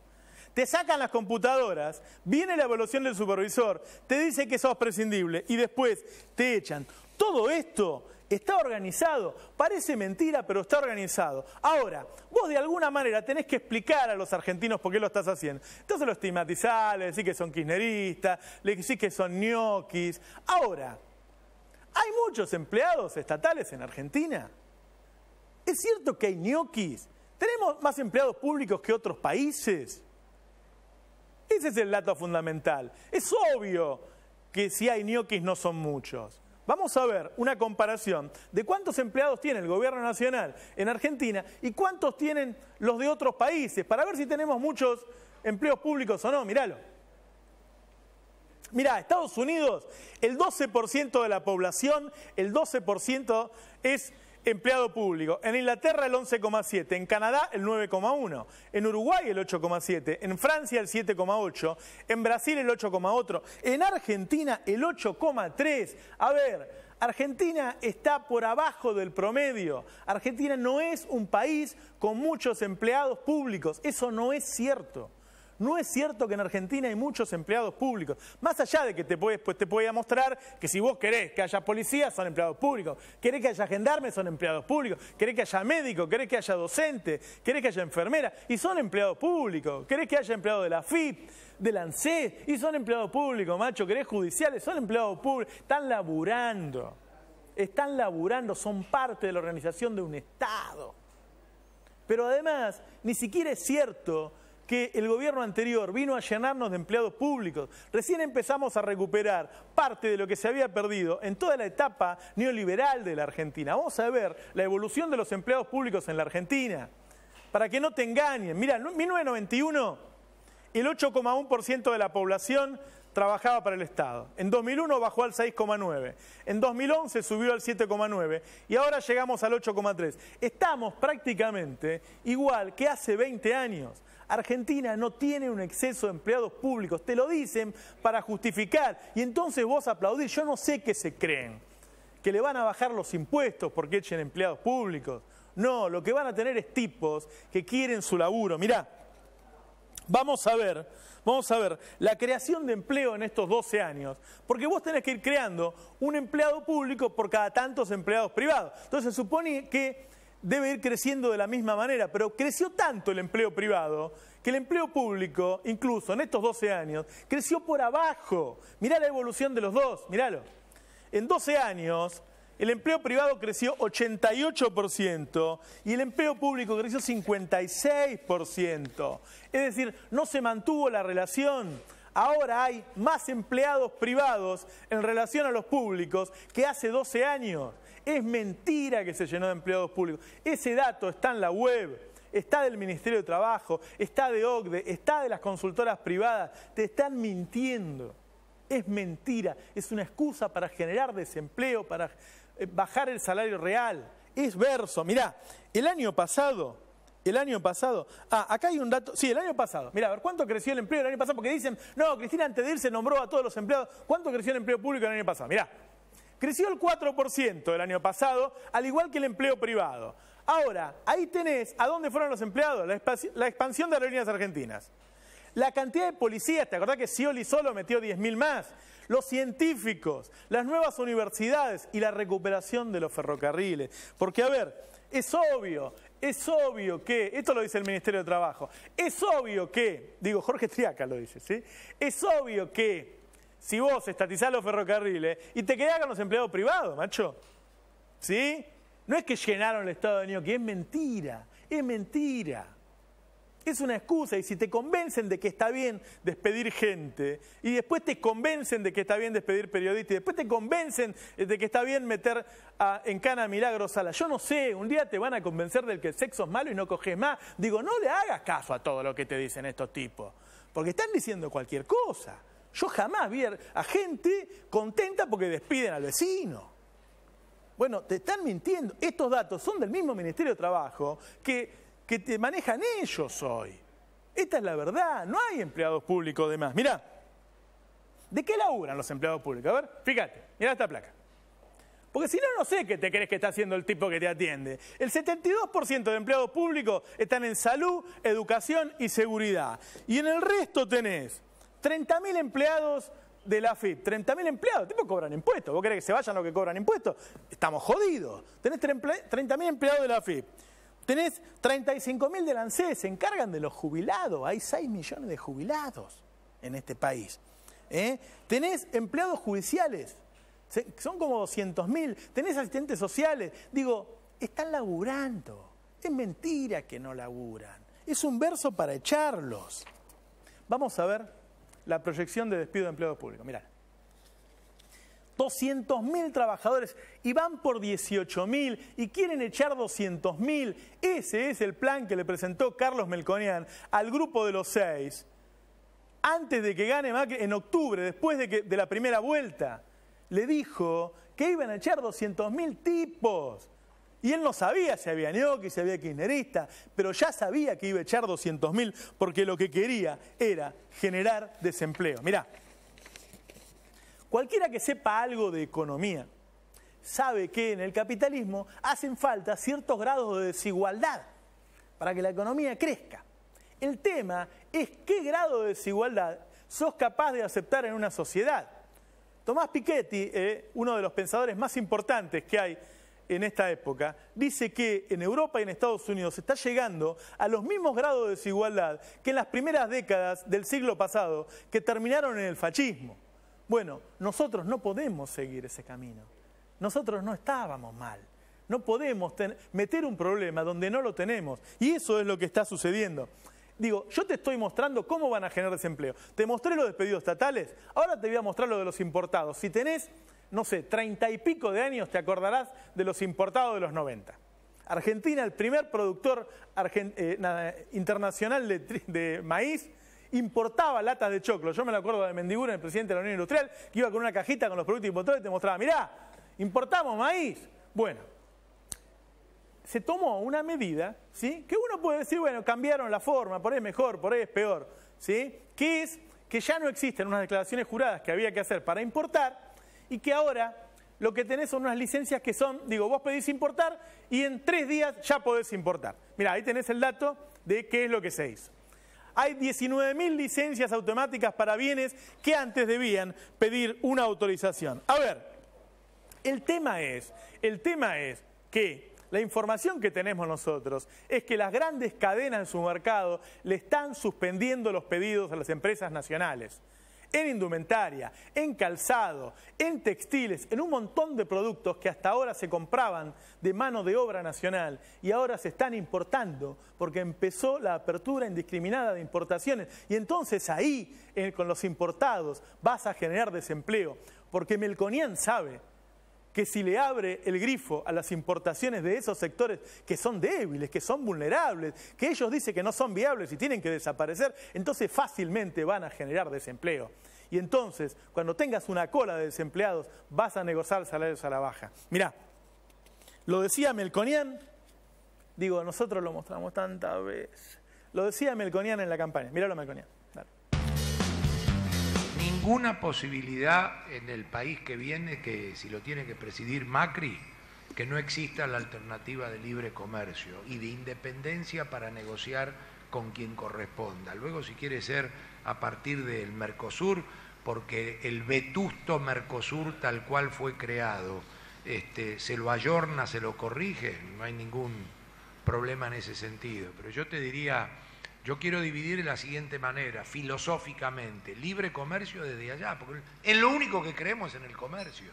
Te sacan las computadoras, viene la evaluación del supervisor, te dice que sos prescindible y después te echan. Todo esto está organizado, parece mentira, pero está organizado. Ahora, vos de alguna manera tenés que explicar a los argentinos por qué lo estás haciendo. Entonces lo estigmatizás, le decís que son kirchneristas, le decís que son ñoquis. Ahora, ¿hay muchos empleados estatales en Argentina? ¿Es cierto que hay ñoquis? ¿Tenemos más empleados públicos que otros países? Ese es el dato fundamental. Es obvio que si hay ñoquis no son muchos. Vamos a ver una comparación de cuántos empleados tiene el gobierno nacional en Argentina y cuántos tienen los de otros países, para ver si tenemos muchos empleos públicos o no. Míralo. Mirá, Estados Unidos, el 12% de la población, el 12% es empleado público. En Inglaterra el 11,7, en Canadá el 9,1, en Uruguay el 8,7, en Francia el 7,8, en Brasil el 8,8, en Argentina el 8,3. A ver, Argentina está por abajo del promedio. Argentina no es un país con muchos empleados públicos. Eso no es cierto. No es cierto que en Argentina hay muchos empleados públicos. Más allá de que te voy a mostrar que si vos querés que haya policías, son empleados públicos. Querés que haya gendarmes, son empleados públicos. Querés que haya médicos, querés que haya docentes, querés que haya enfermeras, y son empleados públicos. Querés que haya empleados de la AFIP, de la ANSES, y son empleados públicos, macho. Querés judiciales, son empleados públicos. Están laburando, son parte de la organización de un Estado. Pero además, ni siquiera es cierto que el gobierno anterior vino a llenarnos de empleados públicos. Recién empezamos a recuperar parte de lo que se había perdido en toda la etapa neoliberal de la Argentina. Vamos a ver la evolución de los empleados públicos en la Argentina, para que no te engañen. Mirá, en 1991 el 8,1% de la población trabajaba para el Estado. En 2001 bajó al 6,9%. En 2011 subió al 7,9%. Y ahora llegamos al 8,3%. Estamos prácticamente igual que hace 20 años. Argentina no tiene un exceso de empleados públicos. Te lo dicen para justificar. Y entonces vos aplaudís. Yo no sé qué se creen. Que le van a bajar los impuestos porque echen empleados públicos. No, lo que van a tener es tipos que quieren su laburo. Mirá, vamos a ver la creación de empleo en estos 12 años, porque vos tenés que ir creando un empleado público por cada tantos empleados privados. Entonces se supone que debe ir creciendo de la misma manera, pero creció tanto el empleo privado que el empleo público, incluso en estos 12 años, creció por abajo. Mirá la evolución de los dos, miralo. En 12 años el empleo privado creció 88% y el empleo público creció 56%. Es decir, no se mantuvo la relación. Ahora hay más empleados privados en relación a los públicos que hace 12 años. Es mentira que se llenó de empleados públicos. Ese dato está en la web, está del Ministerio de Trabajo, está de OCDE, está de las consultoras privadas. Te están mintiendo. Es mentira, es una excusa para generar desempleo, para bajar el salario real. Es verso. Mirá, el año pasado, acá hay un dato, sí, el año pasado, mirá, a ver, ¿cuánto creció el empleo el año pasado? Porque dicen, no, Cristina antes de irse nombró a todos los empleados. ¿Cuánto creció el empleo público el año pasado? Mirá, creció el 4% el año pasado, al igual que el empleo privado. Ahora, ahí tenés, ¿a dónde fueron los empleados? La expansión de Aerolíneas Argentinas. La cantidad de policías, ¿te acordás que Scioli solo metió 10.000 más? Los científicos, las nuevas universidades y la recuperación de los ferrocarriles. Porque, a ver, es obvio que, esto lo dice el Ministerio de Trabajo, es obvio que, digo, Jorge Triaca lo dice, ¿sí? Es obvio que si vos estatizás los ferrocarriles y te quedás con los empleados privados, macho, ¿sí? No es que llenaron el estado de Ñoqui, es mentira, es mentira. Es una excusa, y si te convencen de que está bien despedir gente, y después te convencen de que está bien despedir periodistas, y después te convencen de que está bien meter en cana a Milagros Sala, yo no sé, un día te van a convencer del que el sexo es malo y no coges más. Digo, no le hagas caso a todo lo que te dicen estos tipos, porque están diciendo cualquier cosa. Yo jamás vi a gente contenta porque despiden al vecino. Bueno, te están mintiendo. Estos datos son del mismo Ministerio de Trabajo que te manejan ellos hoy. Esta es la verdad, no hay empleados públicos de más. Mirá, ¿de qué laburan los empleados públicos? A ver, fíjate, mirá esta placa. Porque si no, no sé qué te crees que está haciendo el tipo que te atiende. El 72% de empleados públicos están en salud, educación y seguridad. Y en el resto tenés 30.000 empleados de la AFIP. 30.000 empleados, tipo cobran impuestos. ¿Vos querés que se vayan los que cobran impuestos? Estamos jodidos. Tenés 30.000 empleados de la AFIP. Tenés 35.000 de la ANSES, se encargan de los jubilados. Hay 6 millones de jubilados en este país. Tenés empleados judiciales, son como 200.000. Tenés asistentes sociales. Digo, están laburando. Es mentira que no laburan. Es un verso para echarlos. Vamos a ver la proyección de despido de empleados públicos. Mirá. 200.000 trabajadores y van por 18.000 y quieren echar 200.000. Ese es el plan que le presentó Carlos Melconian al grupo de los 6 antes de que gane Macri en octubre, después de la primera vuelta. Le dijo que iban a echar 200.000 tipos. Y él no sabía si había ñoqui, si había kirchnerista, pero ya sabía que iba a echar 200.000 porque lo que quería era generar desempleo. Mirá, cualquiera que sepa algo de economía sabe que en el capitalismo hacen falta ciertos grados de desigualdad para que la economía crezca. El tema es qué grado de desigualdad sos capaz de aceptar en una sociedad. Tomás Piketty, uno de los pensadores más importantes que hay en esta época, dice que en Europa y en Estados Unidos se está llegando a los mismos grados de desigualdad que en las primeras décadas del siglo pasado, que terminaron en el fascismo. Bueno, nosotros no podemos seguir ese camino. Nosotros no estábamos mal. No podemos meter un problema donde no lo tenemos. Y eso es lo que está sucediendo. Digo, yo te estoy mostrando cómo van a generar desempleo. Te mostré los despedidos estatales, ahora te voy a mostrar lo de los importados. Si tenés, no sé, 30 y pico de años, te acordarás de los importados de los 90. Argentina, el primer productor internacional de maíz, importaba latas de choclo. Yo me lo acuerdo de Mendiguren, el presidente de la Unión Industrial, que iba con una cajita con los productos importados y te mostraba, mirá, importamos maíz. Bueno, se tomó una medida, ¿sí?, que uno puede decir, bueno, cambiaron la forma, por ahí es mejor, por ahí es peor, ¿sí?, que es que ya no existen unas declaraciones juradas que había que hacer para importar y que ahora lo que tenés son unas licencias que son, digo, vos pedís importar y en 3 días ya podés importar. Mirá, ahí tenés el dato de qué es lo que se hizo. Hay 19.000 licencias automáticas para bienes que antes debían pedir una autorización. A ver, el tema es que la información que tenemos nosotros es que las grandes cadenas en su mercado le están suspendiendo los pedidos a las empresas nacionales. En indumentaria, en calzado, en textiles, en un montón de productos que hasta ahora se compraban de mano de obra nacional y ahora se están importando porque empezó la apertura indiscriminada de importaciones. Y entonces ahí, con los importados, vas a generar desempleo, porque Melconian sabe que si le abre el grifo a las importaciones de esos sectores que son débiles, que son vulnerables, que ellos dicen que no son viables y tienen que desaparecer, entonces fácilmente van a generar desempleo. Y entonces, cuando tengas una cola de desempleados, vas a negociar salarios a la baja. Mirá, lo decía Melconian, digo, nosotros lo mostramos tantas veces, lo decía Melconian en la campaña, míralo Melconian. Ninguna posibilidad en el país que viene, que si lo tiene que presidir Macri, que no exista la alternativa de libre comercio y de independencia para negociar con quien corresponda. Luego, si quiere ser a partir del Mercosur, porque el vetusto Mercosur tal cual fue creado, se lo ayorna, se lo corrige, no hay ningún problema en ese sentido. Pero yo te diría, yo quiero dividir de la siguiente manera, filosóficamente, libre comercio desde allá, porque es lo único que creemos en el comercio.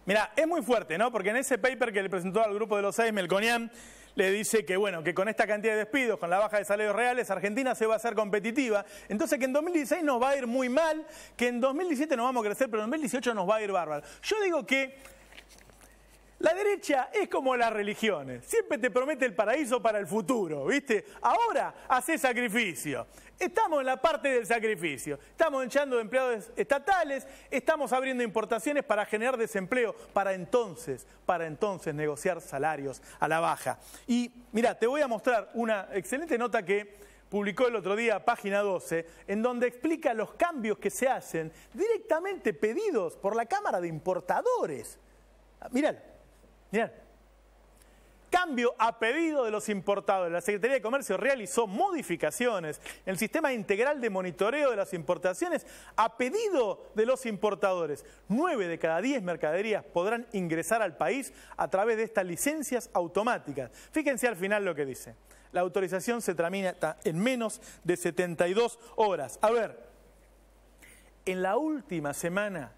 Mira, es muy fuerte, ¿no? Porque en ese paper que le presentó al grupo de los 6, Melconian le dice que, bueno, que con esta cantidad de despidos, con la baja de salarios reales, Argentina se va a hacer competitiva. Entonces que en 2016 nos va a ir muy mal, que en 2017 nos vamos a crecer, pero en 2018 nos va a ir bárbaro. Yo digo que la derecha es como las religiones, siempre te promete el paraíso para el futuro, ¿viste? Ahora hace sacrificio. Estamos en la parte del sacrificio, estamos echando empleados estatales, estamos abriendo importaciones para generar desempleo, para entonces negociar salarios a la baja. Y mira, te voy a mostrar una excelente nota que publicó el otro día, página 12, en donde explica los cambios que se hacen directamente pedidos por la Cámara de Importadores. Mirá. Mirá. Cambio a pedido de los importadores. La Secretaría de Comercio realizó modificaciones en el sistema integral de monitoreo de las importaciones a pedido de los importadores. 9 de cada 10 mercaderías podrán ingresar al país a través de estas licencias automáticas. Fíjense al final lo que dice. La autorización se tramita en menos de 72 horas. A ver, en la última semana,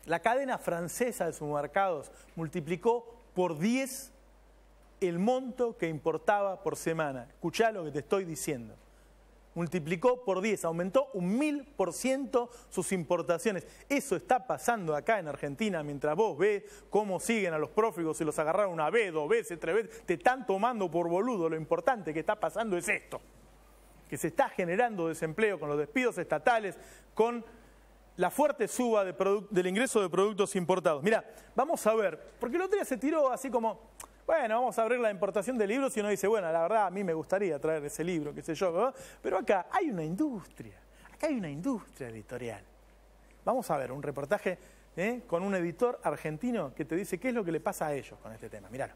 la cadena francesa de supermercados multiplicó por 10 el monto que importaba por semana. Escuchá lo que te estoy diciendo. Multiplicó por 10, aumentó un 1000% sus importaciones. Eso está pasando acá en Argentina mientras vos ves cómo siguen a los prófugos y los agarraron una vez, 2 veces, 3 veces. Te están tomando por boludo. Lo importante que está pasando es esto. Que se está generando desempleo con los despidos estatales, con la fuerte suba del ingreso de productos importados. Mira, vamos a ver, porque el otro día se tiró así como, bueno, vamos a abrir la importación de libros y uno dice, bueno, la verdad a mí me gustaría traer ese libro, qué sé yo, ¿no? Pero acá hay una industria, editorial. Vamos a ver un reportaje con un editor argentino que te dice qué es lo que le pasa a ellos con este tema. Míralo.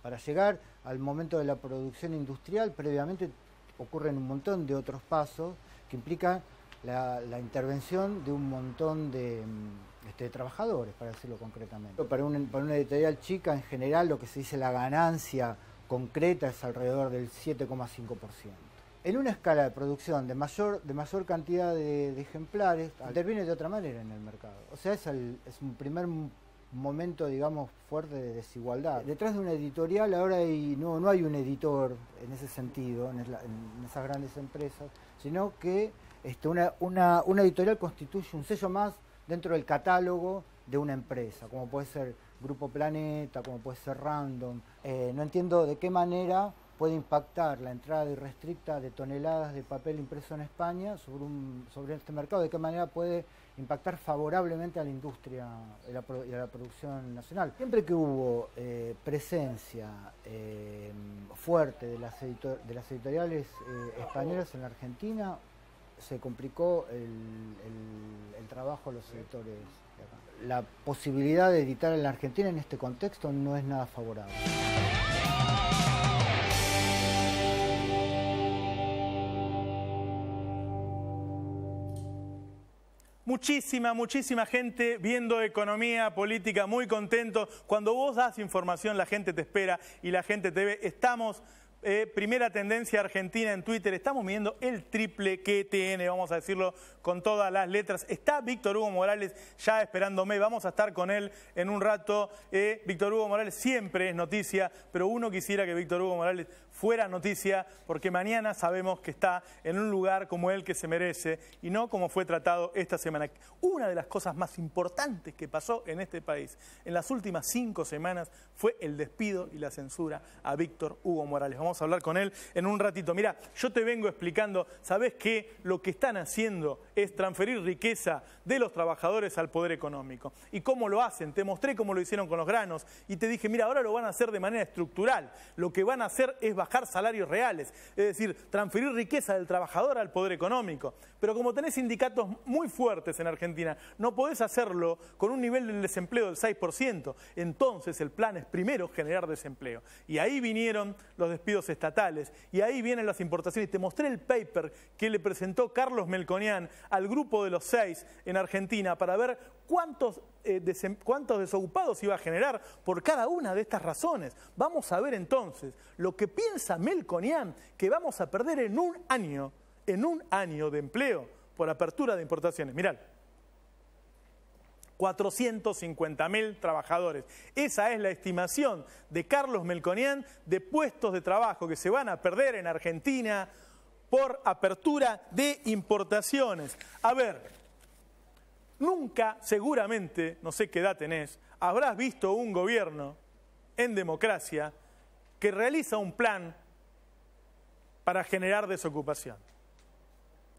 Para llegar al momento de la producción industrial, previamente ocurren un montón de otros pasos que implican la intervención de un montón de trabajadores, para decirlo concretamente. Para una editorial chica, en general, lo que se dice la ganancia concreta es alrededor del 7,5%. En una escala de producción de mayor cantidad de ejemplares, interviene de otra manera en el mercado. O sea, es un primer momento, digamos, fuerte de desigualdad. Detrás de una editorial ahora no hay un editor en ese sentido, en esas grandes empresas, sino que una editorial constituye un sello más dentro del catálogo de una empresa, como puede ser Grupo Planeta, como puede ser Random. No entiendo de qué manera puede impactar la entrada irrestricta de toneladas de papel impreso en España sobre este mercado, de qué manera puede impactar favorablemente a la industria y a la producción nacional. Siempre que hubo presencia fuerte de las editoriales españolas en la Argentina, se complicó el trabajo de los editores de acá. La posibilidad de editar en la Argentina en este contexto no es nada favorable. Muchísima gente viendo economía, política, muy contento. Cuando vos das información, la gente te espera y la gente te ve. Estamos, primera tendencia argentina en Twitter, estamos midiendo el triple QTN, vamos a decirlo con todas las letras. Está Víctor Hugo Morales ya esperándome, vamos a estar con él en un rato. Víctor Hugo Morales siempre es noticia, pero uno quisiera que Víctor Hugo Morales fuera noticia, porque mañana sabemos que está en un lugar como el que se merece y no como fue tratado esta semana. Una de las cosas más importantes que pasó en este país en las últimas 5 semanas fue el despido y la censura a Víctor Hugo Morales. Vamos a hablar con él en un ratito. Mira, yo te vengo explicando, ¿sabés qué? Lo que están haciendo es transferir riqueza de los trabajadores al poder económico. ¿Y cómo lo hacen? Te mostré cómo lo hicieron con los granos y te dije, mira, ahora lo van a hacer de manera estructural. Lo que van a hacer es bajar salarios reales, es decir, transferir riqueza del trabajador al poder económico. Pero como tenés sindicatos muy fuertes en Argentina, no podés hacerlo con un nivel de desempleo del 6%. Entonces el plan es primero generar desempleo. Y ahí vinieron los despidos estatales, y ahí vienen las importaciones. Te mostré el paper que le presentó Carlos Melconian al grupo de los 6 en Argentina para ver cuántos desocupados iba a generar por cada una de estas razones. Vamos a ver entonces lo que piensa Melconian, que vamos a perder en un año de empleo por apertura de importaciones. Mirá, 450.000 trabajadores. Esa es la estimación de Carlos Melconian de puestos de trabajo que se van a perder en Argentina por apertura de importaciones. A ver, nunca, seguramente, no sé qué edad tenés, habrás visto un gobierno en democracia que realiza un plan para generar desocupación.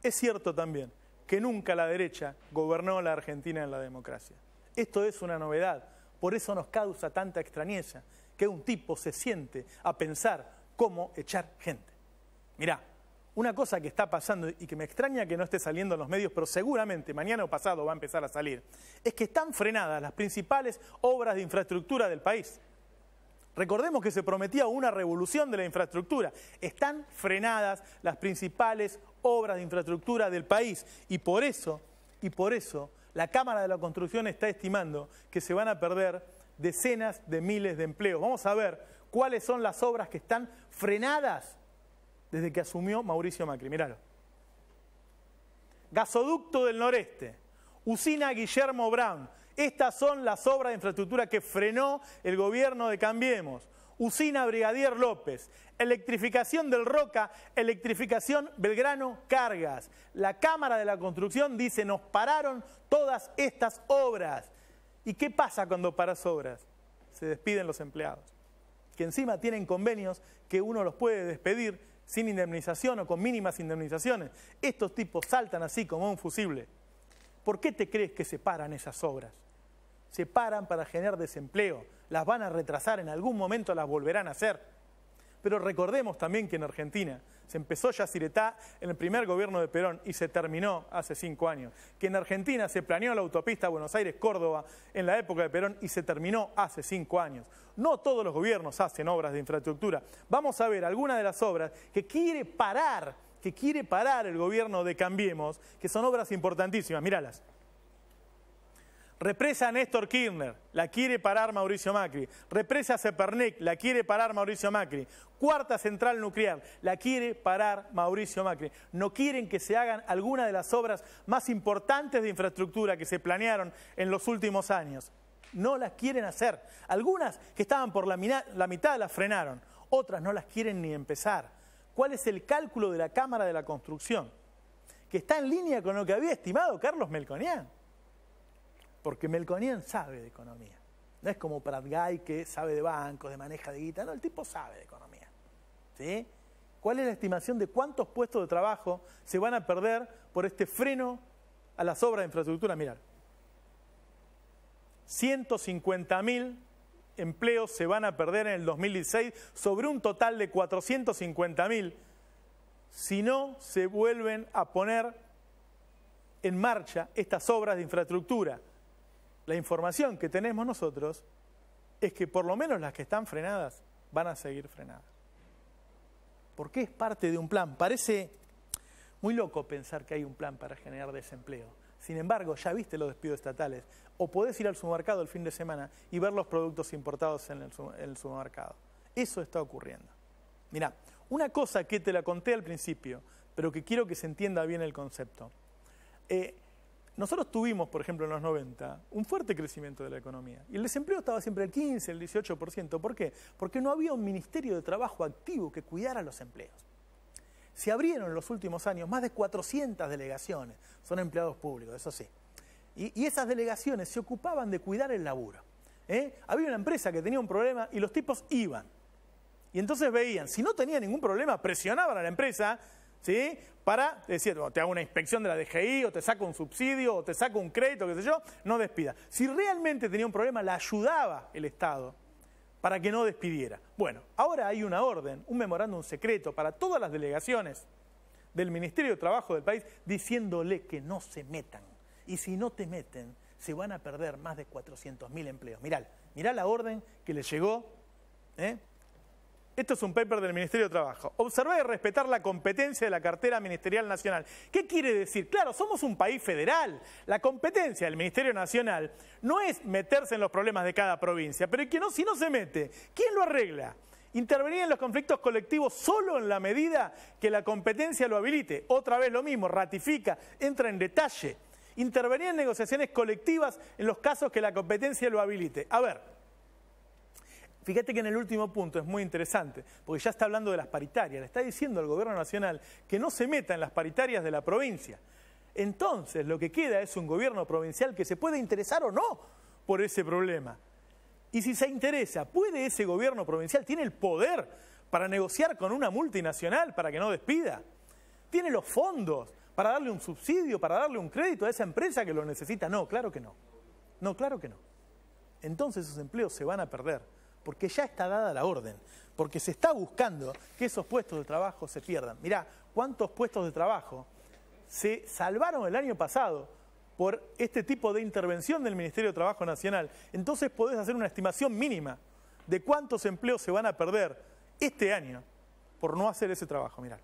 Es cierto también que nunca la derecha gobernó la Argentina en la democracia. Esto es una novedad, por eso nos causa tanta extrañeza que un tipo se siente a pensar cómo echar gente. Mirá, una cosa que está pasando y que me extraña que no esté saliendo en los medios, pero seguramente mañana o pasado va a empezar a salir, es que están frenadas las principales obras de infraestructura del país. Recordemos que se prometía una revolución de la infraestructura. Están frenadas las principales obras de infraestructura del país y por eso la Cámara de la Construcción está estimando que se van a perder decenas de miles de empleos. Vamos a ver cuáles son las obras que están frenadas desde que asumió Mauricio Macri. Míralo. Gasoducto del Noreste, usina Guillermo Brown. Estas son las obras de infraestructura que frenó el gobierno de Cambiemos. Usina Brigadier López, electrificación del Roca, electrificación Belgrano Cargas. La Cámara de la Construcción dice, nos pararon todas estas obras. ¿Y qué pasa cuando paras obras? Se despiden los empleados. que encima tienen convenios que uno los puede despedir sin indemnización o con mínimas indemnizaciones. Estos tipos saltan así como un fusible. ¿Por qué te crees que se paran esas obras? Se paran para generar desempleo, las van a retrasar, en algún momento las volverán a hacer. Pero recordemos también que en Argentina se empezó Yacyretá en el primer gobierno de Perón y se terminó hace 5 años. Que en Argentina se planeó la autopista Buenos Aires-Córdoba en la época de Perón y se terminó hace 5 años. No todos los gobiernos hacen obras de infraestructura. Vamos a ver algunas de las obras que quiere parar el gobierno de Cambiemos, que son obras importantísimas. Míralas. Represa Néstor Kirchner, la quiere parar Mauricio Macri. Represa Sepernec, la quiere parar Mauricio Macri. Cuarta central nuclear, la quiere parar Mauricio Macri. No quieren que se hagan algunas de las obras más importantes de infraestructura que se planearon en los últimos años. No las quieren hacer. Algunas que estaban por la mitad las frenaron. Otras no las quieren ni empezar. ¿Cuál es el cálculo de la Cámara de la Construcción? Que está en línea con lo que había estimado Carlos Melconian. Porque Melconian sabe de economía. No es como Pratgay que sabe de bancos, de maneja de guita. No, el tipo sabe de economía. ¿Sí? ¿Cuál es la estimación de cuántos puestos de trabajo se van a perder por este freno a las obras de infraestructura? Mirad. 150.000 empleos se van a perder en el 2016 sobre un total de 450.000 si no se vuelven a poner en marcha estas obras de infraestructura. La información que tenemos nosotros es que por lo menos las que están frenadas van a seguir frenadas. Porque es parte de un plan. Parece muy loco pensar que hay un plan para generar desempleo. Sin embargo, ya viste los despidos estatales. O podés ir al supermercado el fin de semana y ver los productos importados en el supermercado. Eso está ocurriendo. Mirá, una cosa que te la conté al principio, pero que quiero que se entienda bien el concepto. Nosotros tuvimos, por ejemplo, en los 90, un fuerte crecimiento de la economía. Y el desempleo estaba siempre al 15, el 18%. ¿Por qué? Porque no había un ministerio de trabajo activo que cuidara los empleos. Se abrieron en los últimos años más de 400 delegaciones. Son empleados públicos, eso sí. Y esas delegaciones se ocupaban de cuidar el laburo. Había una empresa que tenía un problema y los tipos iban. Y entonces veían, si no tenía ningún problema, presionaban a la empresa, ¿sí? Para decir, te hago una inspección de la DGI, o te saco un subsidio, o te saco un crédito, qué sé yo, no despida. Si realmente tenía un problema, la ayudaba el Estado para que no despidiera. Bueno, ahora hay una orden, un memorándum secreto para todas las delegaciones del Ministerio de Trabajo del país, diciéndole que no se metan. Y si no te meten, se van a perder más de 400.000 empleos. Mirá la orden que le llegó. Esto es un paper del Ministerio de Trabajo. Observar y respetar la competencia de la cartera ministerial nacional. ¿Qué quiere decir? Claro, somos un país federal. La competencia del Ministerio Nacional no es meterse en los problemas de cada provincia, pero si no se mete, ¿quién lo arregla? Intervenir en los conflictos colectivos solo en la medida que la competencia lo habilite. Otra vez lo mismo, ratifica, entra en detalle. Intervenir en negociaciones colectivas en los casos que la competencia lo habilite. A ver. Fíjate que en el último punto es muy interesante, porque ya está hablando de las paritarias, le está diciendo al gobierno nacional que no se meta en las paritarias de la provincia. Entonces lo que queda es un gobierno provincial que se puede interesar o no por ese problema. Y si se interesa, ¿puede ese gobierno provincial, tiene el poder para negociar con una multinacional para que no despida? ¿Tiene los fondos para darle un subsidio, para darle un crédito a esa empresa que lo necesita? No, claro que no. No, claro que no. Entonces esos empleos se van a perder. Porque ya está dada la orden, porque se está buscando que esos puestos de trabajo se pierdan. Mirá, cuántos puestos de trabajo se salvaron el año pasado por este tipo de intervención del Ministerio de Trabajo Nacional. Entonces podés hacer una estimación mínima de cuántos empleos se van a perder este año por no hacer ese trabajo. Mirá,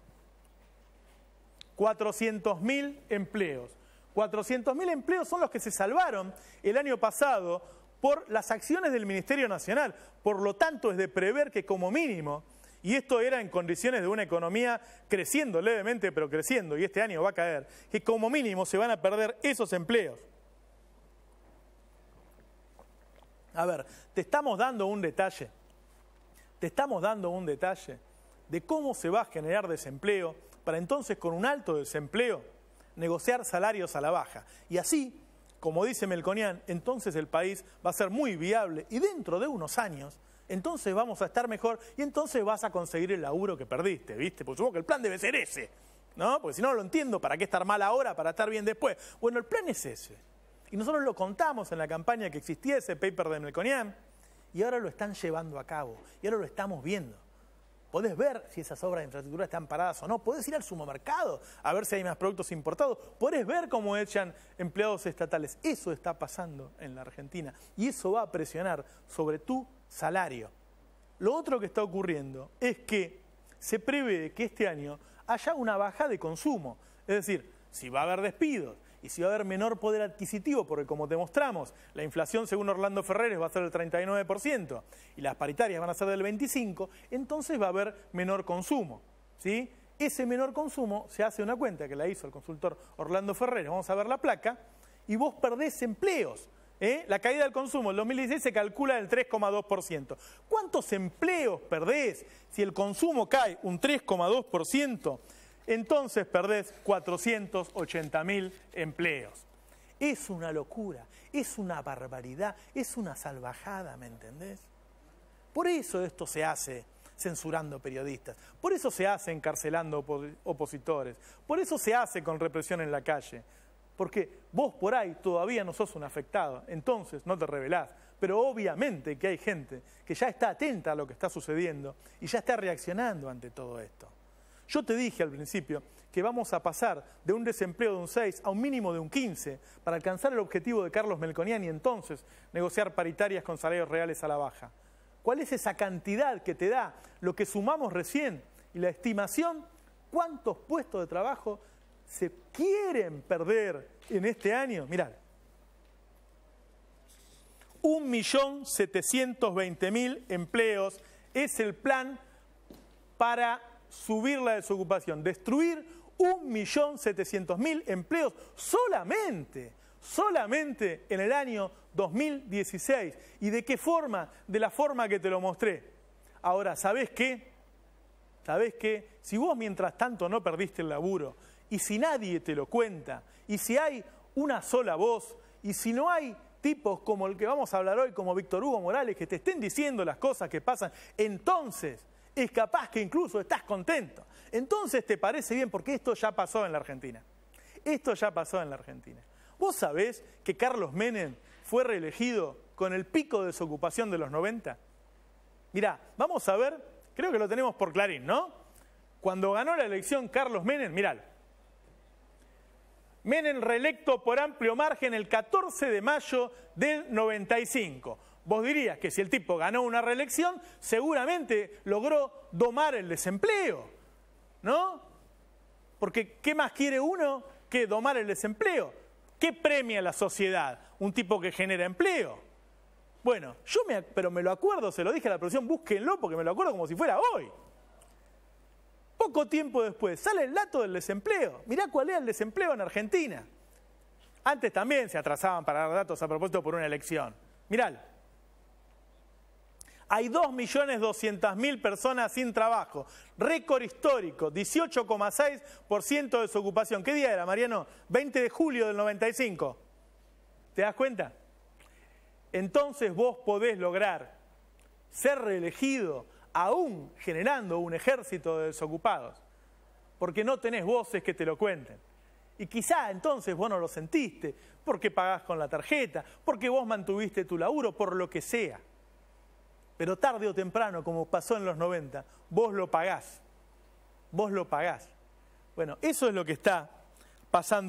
400.000 empleos. 400.000 empleos son los que se salvaron el año pasado por las acciones del Ministerio Nacional. Por lo tanto, es de prever que como mínimo, y esto era en condiciones de una economía creciendo levemente, pero creciendo, y este año va a caer, que como mínimo se van a perder esos empleos. A ver, te estamos dando un detalle. Te estamos dando un detalle de cómo se va a generar desempleo, para entonces con un alto desempleo negociar salarios a la baja. Y así, como dice Melconian, entonces el país va a ser muy viable y dentro de unos años entonces vamos a estar mejor y entonces vas a conseguir el laburo que perdiste, ¿viste? Porque supongo que el plan debe ser ese, ¿no? Porque si no lo entiendo, ¿para qué estar mal ahora para estar bien después? Bueno, el plan es ese. Y nosotros lo contamos en la campaña que existía ese paper de Melconian y ahora lo están llevando a cabo y ahora lo estamos viendo. Podés ver si esas obras de infraestructura están paradas o no. Podés ir al supermercado a ver si hay más productos importados. Podés ver cómo echan empleados estatales. Eso está pasando en la Argentina y eso va a presionar sobre tu salario. Lo otro que está ocurriendo es que se prevé que este año haya una baja de consumo. Es decir, si va a haber despidos y si va a haber menor poder adquisitivo, porque como te mostramos, la inflación según Orlando Ferreres va a ser del 39% y las paritarias van a ser del 25%, entonces va a haber menor consumo, ¿sí? Ese menor consumo se hace una cuenta que la hizo el consultor Orlando Ferreres, vamos a ver la placa, y vos perdés empleos. La caída del consumo en 2016 se calcula del 3,2%. ¿Cuántos empleos perdés si el consumo cae un 3,2%? Entonces perdés 480.000 empleos. Es una locura, es una barbaridad, es una salvajada, ¿me entendés? Por eso esto se hace censurando periodistas, por eso se hace encarcelando opositores, por eso se hace con represión en la calle, porque vos por ahí todavía no sos un afectado, entonces no te rebelás, pero obviamente que hay gente que ya está atenta a lo que está sucediendo y ya está reaccionando ante todo esto. Yo te dije al principio que vamos a pasar de un desempleo de un 6 a un mínimo de un 15 para alcanzar el objetivo de Carlos Melconian y entonces negociar paritarias con salarios reales a la baja. ¿Cuál es esa cantidad que te da lo que sumamos recién y la estimación? ¿Cuántos puestos de trabajo se quieren perder en este año? Mirá, 1.720.000 empleos es el plan para subir la desocupación, destruir 1.700.000 empleos solamente en el año 2016. ¿Y de qué forma? De la forma que te lo mostré. Ahora, ¿sabés qué? ¿Sabés qué? Si vos mientras tanto no perdiste el laburo, y si nadie te lo cuenta, y si hay una sola voz, y si no hay tipos como el que vamos a hablar hoy, como Víctor Hugo Morales, que te estén diciendo las cosas que pasan, entonces es capaz que incluso estás contento. Entonces te parece bien, porque esto ya pasó en la Argentina. Esto ya pasó en la Argentina. ¿Vos sabés que Carlos Menem fue reelegido con el pico de desocupación de los 90? Mirá, vamos a ver, creo que lo tenemos por Clarín, ¿no? Cuando ganó la elección Carlos Menem, mirá. Menem reelecto por amplio margen el 14 de mayo del 95. Vos dirías que si el tipo ganó una reelección, seguramente logró domar el desempleo, ¿no? Porque ¿qué más quiere uno que domar el desempleo? ¿Qué premia la sociedad? Un tipo que genera empleo. Bueno, pero me lo acuerdo, se lo dije a la producción, búsquenlo porque me lo acuerdo como si fuera hoy. Poco tiempo después sale el dato del desempleo. Mirá cuál era el desempleo en Argentina. Antes también se atrasaban para dar datos a propósito por una elección. Mirá. Hay 2.200.000 personas sin trabajo. Récord histórico, 18,6% de desocupación. ¿Qué día era, Mariano? 20 de julio del 95. ¿Te das cuenta? Entonces vos podés lograr ser reelegido aún generando un ejército de desocupados, porque no tenés voces que te lo cuenten. Y quizá entonces vos no lo sentiste, porque pagás con la tarjeta, porque vos mantuviste tu laburo, por lo que sea. Pero tarde o temprano, como pasó en los 90, vos lo pagás. Vos lo pagás. Bueno, eso es lo que está pasando.